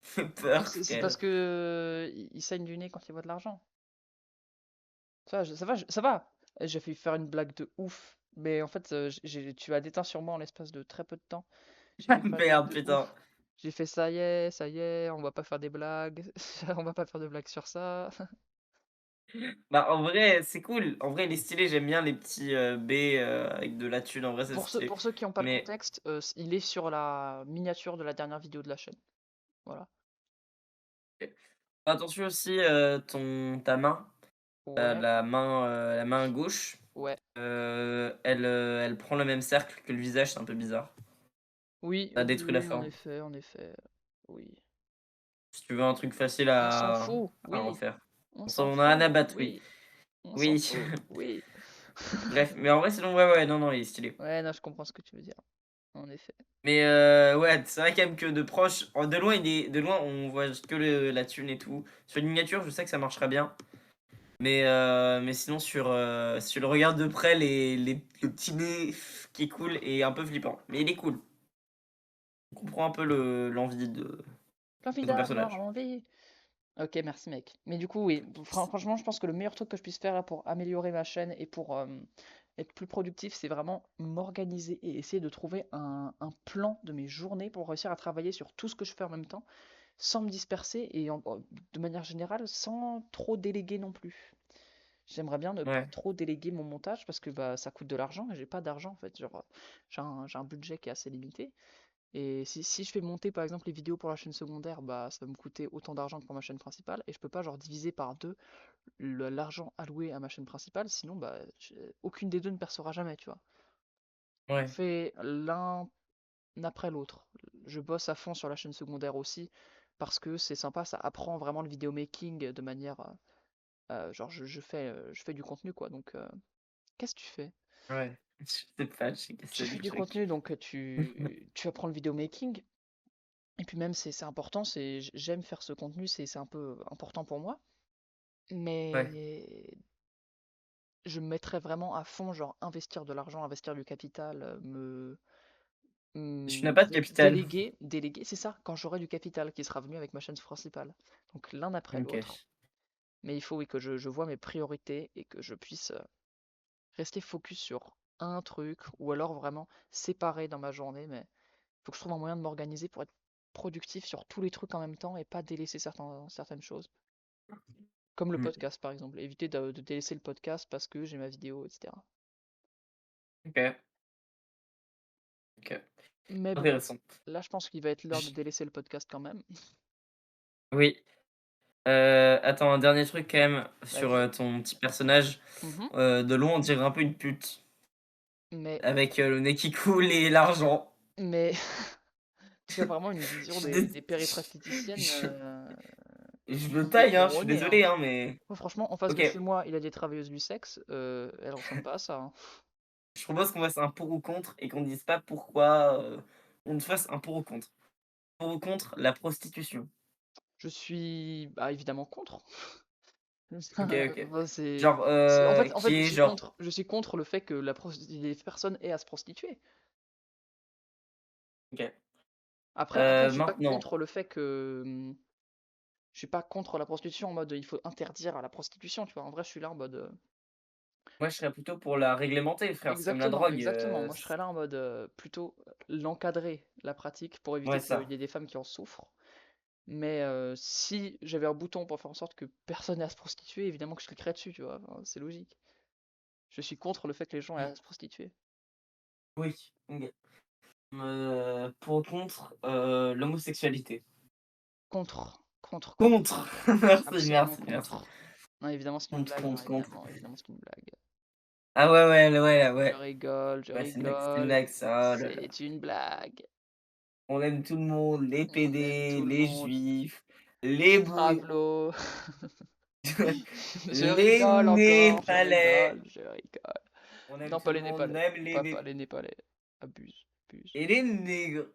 Fait Oui, peur, c'est frère. parce que il saigne du nez quand il voit de l'argent. Ça va, ça va. J'ai fait faire une blague de ouf. Mais en fait, tu as déteint sur moi en l'espace de très peu de temps. J'ai fait faire une blague Merde, de putain. ouf. J'ai fait ça y est, on va pas faire des blagues. On va pas faire de blagues sur ça. Bah, en vrai, c'est cool. En vrai, il est stylé. J'aime bien les petits B avec de la thune. En vrai, c'est stylé. Pour ceux qui n'ont pas le Mais contexte, il est sur la miniature de la dernière vidéo de la chaîne. Voilà. attention aussi, ta main. Ouais, La main gauche, ouais. elle prend le même cercle que le visage. C'est un peu bizarre. Oui, Ça oui, détruit la oui, forme. en effet. Oui. Si tu veux un truc facile On s'en à fout, oui. refaire. On On s'en en a rien à fout, battre, oui. oui. On s'en Oui. fout, oui. Bref, mais en vrai, sinon, ouais, ouais, non, non, il est stylé. Ouais, non, je comprends ce que tu veux dire. En effet. Mais ouais, c'est vrai quand même que de proche, de loin, on voit que la thune et tout. Sur une miniature, je sais que ça marchera bien. Mais sinon, si tu le regardes de près, le petit nez qui est cool et un peu flippant. Mais il est cool. On comprend un peu l'envie L'envie de ton d'avoir personnage. envie. Ok, merci mec. Mais du coup, oui, franchement, je pense que le meilleur truc que je puisse faire là, pour améliorer ma chaîne et pour être plus productif, c'est vraiment m'organiser et essayer de trouver un plan de mes journées pour réussir à travailler sur tout ce que je fais en même temps, sans me disperser et de manière générale, sans trop déléguer non plus. J'aimerais bien ne pas Ouais, trop déléguer mon montage parce que bah, ça coûte de l'argent et j'ai pas d'argent en fait. Genre, j'ai un budget qui est assez limité. Et si je fais monter par exemple les vidéos pour la chaîne secondaire, bah ça va me coûter autant d'argent que pour ma chaîne principale et je peux pas genre diviser par deux l'argent alloué à ma chaîne principale, sinon bah aucune des deux ne percera jamais, tu vois. On ouais. fait l'un après l'autre. Je bosse à fond sur la chaîne secondaire aussi parce que c'est sympa, ça apprend vraiment le vidéomaking de manière genre je fais du contenu quoi. Donc qu'est-ce que tu fais? Ouais. Je sais pas, j'ai Tu cassé fais le du truc. contenu donc tu apprends le vidéomaking. Et puis même, c'est important, j'aime faire ce contenu, c'est un peu important pour moi. Ouais. Mais je me mettrais vraiment à fond, genre investir de l'argent, investir du capital, Tu n'as pas de capital. déléguer, c'est ça, quand j'aurai du capital qui sera venu avec ma chaîne principale. Donc l'un après l'autre. Ok. Mais il faut oui, que je vois mes priorités et que je puisse rester focus sur un truc ou alors vraiment séparer dans ma journée. Mais il faut que je trouve un moyen de m'organiser pour être productif sur tous les trucs en même temps et pas délaisser certaines choses. Comme le Mm. podcast, par exemple. Éviter de délaisser le podcast parce que j'ai ma vidéo, etc. Ok. Ok. Mais bon, Intéressant. là, je pense qu'il va être l'heure de délaisser le podcast quand même. Oui. Attends, un dernier truc quand même sur Vas-y. ton petit personnage. Mhm. De loin, on dirait un peu une pute. Mais, Avec le nez qui coule et l'argent. mais tu as vraiment une vision Je suis dés- des périprasthéticiennes. je- Je le Il est taille, hein, je suis couronné, hein. désolé, hein, mais. Moi, franchement, en face Ok, de chez moi, il a des travailleuses du sexe. Elles ressemblent pas à ça, hein. je propose qu'on fasse un pour ou contre et qu'on dise pas pourquoi. On fasse un pour ou contre. Pour ou contre la prostitution. Je suis bah, évidemment contre. Ok, ok. Enfin, Genre, en qui fait, est genre. je suis contre le fait que les personnes aient à se prostituer. Ok. Après, je suis pas Maintenant. contre le fait que je suis pas contre la prostitution en mode il faut interdire à la prostitution, tu vois. En vrai, je suis là en mode Moi, je serais plutôt pour la réglementer, frère. C'est comme la exactement, drogue. exactement. Moi, je serais là en mode plutôt l'encadrer, la pratique, pour Ouais, éviter qu'il ça. y ait des femmes qui en souffrent. Mais si j'avais un bouton pour faire en sorte que personne n'ait à se prostituer, évidemment que je cliquerais dessus, tu vois. Enfin, c'est logique. Je suis contre le fait que les gens aient à se prostituer. Oui. Ok. Pour ou contre l'homosexualité. Contre, contre, contre, Contre. contre. Merci, Absolument merci, merci. contre. Non, évidemment, c'est une Contre, blague, hein, contre, contre. évidemment, évidemment, c'est une blague. Ah ouais, ouais, ouais, Je ouais. rigole, je Ouais, c'est une rigole. blague, ça. Oh là là. C'est une blague. On aime tout le monde, les On aime PD, tout le les monde. juifs, Les les bouilles, travelots. Je les rigole encore, je népalais. rigole, je rigole. On aime Non, tout pas le les monde, Népalais. même Pas les Népalais. Abuse, abuse. et les nègres.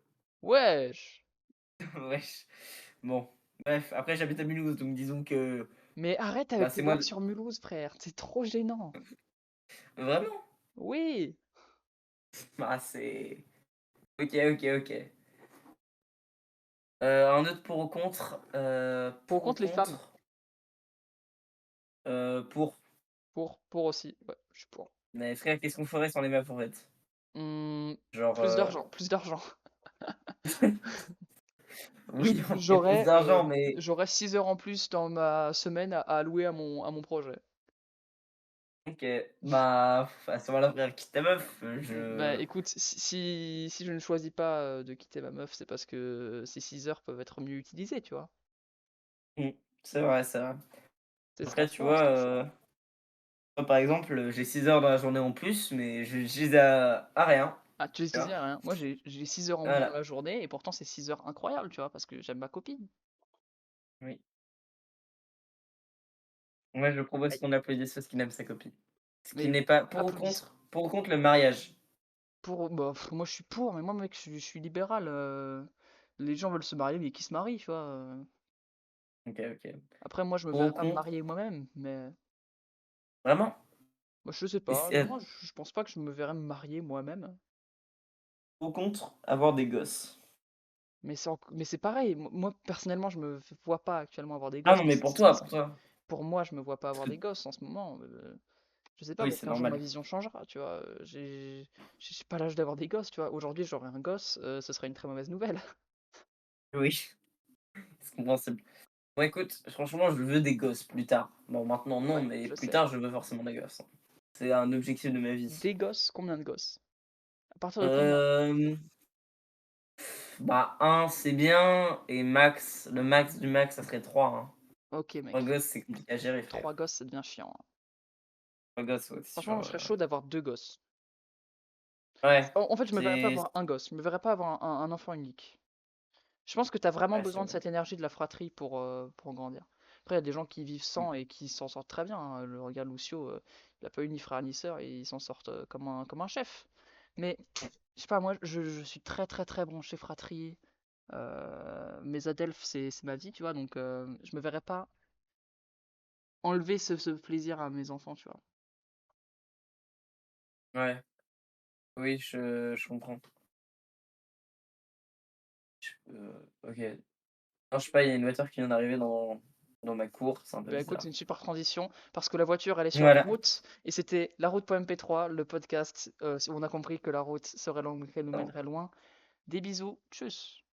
Wesh. Wesh. Bon, bref, après j'habite à Mulhouse, donc disons que Mais arrête bah avec tes c'est moi. blagues sur Mulhouse, frère. C'est trop gênant. Vraiment? Oui. Ah, c'est. Ok, ok, ok. Un autre pour ou contre. Pour ou Pour ou contre les femmes. contre. Pour. Pour aussi. Ouais, je suis pour. Mais frère, qu'est-ce qu'on ferait sans les meufs en fait? Hmm, Genre. plus d'argent, plus d'argent. Oui, on ferait plus J'aurais d'argent, mais. j'aurais 6 heures en plus dans ma semaine à allouer à mon projet. Ok, bah, à ce moment-là, frère, quitte ta meuf. Bah écoute, si je ne choisis pas de quitter ma meuf, c'est parce que ces 6 heures peuvent être mieux utilisées, tu vois. Mm, c'est vrai, c'est vrai. C'est un Après, tu choix, vois, c'est un choix. moi, par exemple, j'ai 6 heures dans la journée en plus, mais je l'utilise à rien. Ah, tu Tu disais vois. rien. Moi, j'ai 6 heures en moins dans Voilà. la journée et pourtant c'est 6 heures incroyables, tu vois, parce que j'aime ma copine. Oui. Moi, je propose Aïe. qu'on applaudisse parce qu'il aime sa copine. Ce qui Mais n'est pas applaudissements. pour ou contre le mariage. Bah, moi je suis pour, mais moi mec, je suis libéral. Les gens veulent se marier, mais qui se marient, tu vois. Ok, ok. Après, moi je me Pour ou verrais pas me contre. marier moi-même, mais Vraiment? moi je sais Et pas. Moi je pense pas que je me verrais me marier moi-même. pour ou contre avoir des gosses. Mais c'est pareil. Moi personnellement, je me vois pas actuellement avoir des Ah gosses. non, Mais mais pour toi, pour toi. pour moi, je me vois pas Parce avoir que- des gosses en ce moment. Je sais pas, Oui, peut-être c'est qu'un jour ma normal. vision changera, tu vois. J'ai pas l'âge d'avoir des gosses, tu vois. Aujourd'hui, j'aurais un gosse, ce serait une très mauvaise nouvelle. Oui, c'est compréhensible. Bon, écoute, franchement, je veux des gosses plus tard. Bon, maintenant, non, Ouais, mais je plus sais. tard, je veux forcément des gosses, hein. C'est un objectif de ma vie. Des gosses, combien de gosses? À partir de combien? Euh, Bah, un c'est bien, et max, le max du max, ça serait 3, hein. Ok, 3 mec. gosses, c'est compliqué à gérer, frère. 3 gosses, ça devient chiant, hein. 3 gosses, ouais, c'est Franchement, sûr. je serais chaud d'avoir 2 gosses. Ouais, En fait, je me verrais pas c'est. avoir un gosse. Je me verrais pas avoir un enfant unique. Je pense que t'as vraiment Ouais, c'est besoin de vrai. cette énergie de la fratrie pour grandir. Après, il y a des gens qui vivent sans et qui s'en sortent très bien, hein. Le regarde Lucio, il a pas eu ni frère ni sœur et il s'en sort comme un chef. Mais je sais pas, moi, je suis très très très branché fratrie. Mes adelphes, c'est ma vie, tu vois, donc je me verrais pas enlever ce plaisir à mes enfants, tu vois. Ouais, oui, je comprends. Ok. Non, je sais pas, il y a une voiture qui vient d'arriver dans ma cour, c'est un peu Bah écoute, bizarre. c'est une super transition parce que la voiture elle est sur la Voilà. route et c'était la route.mp3, le podcast. On a compris que la route serait longue, qu'elle nous mènerait loin. Des bisous, tchuss!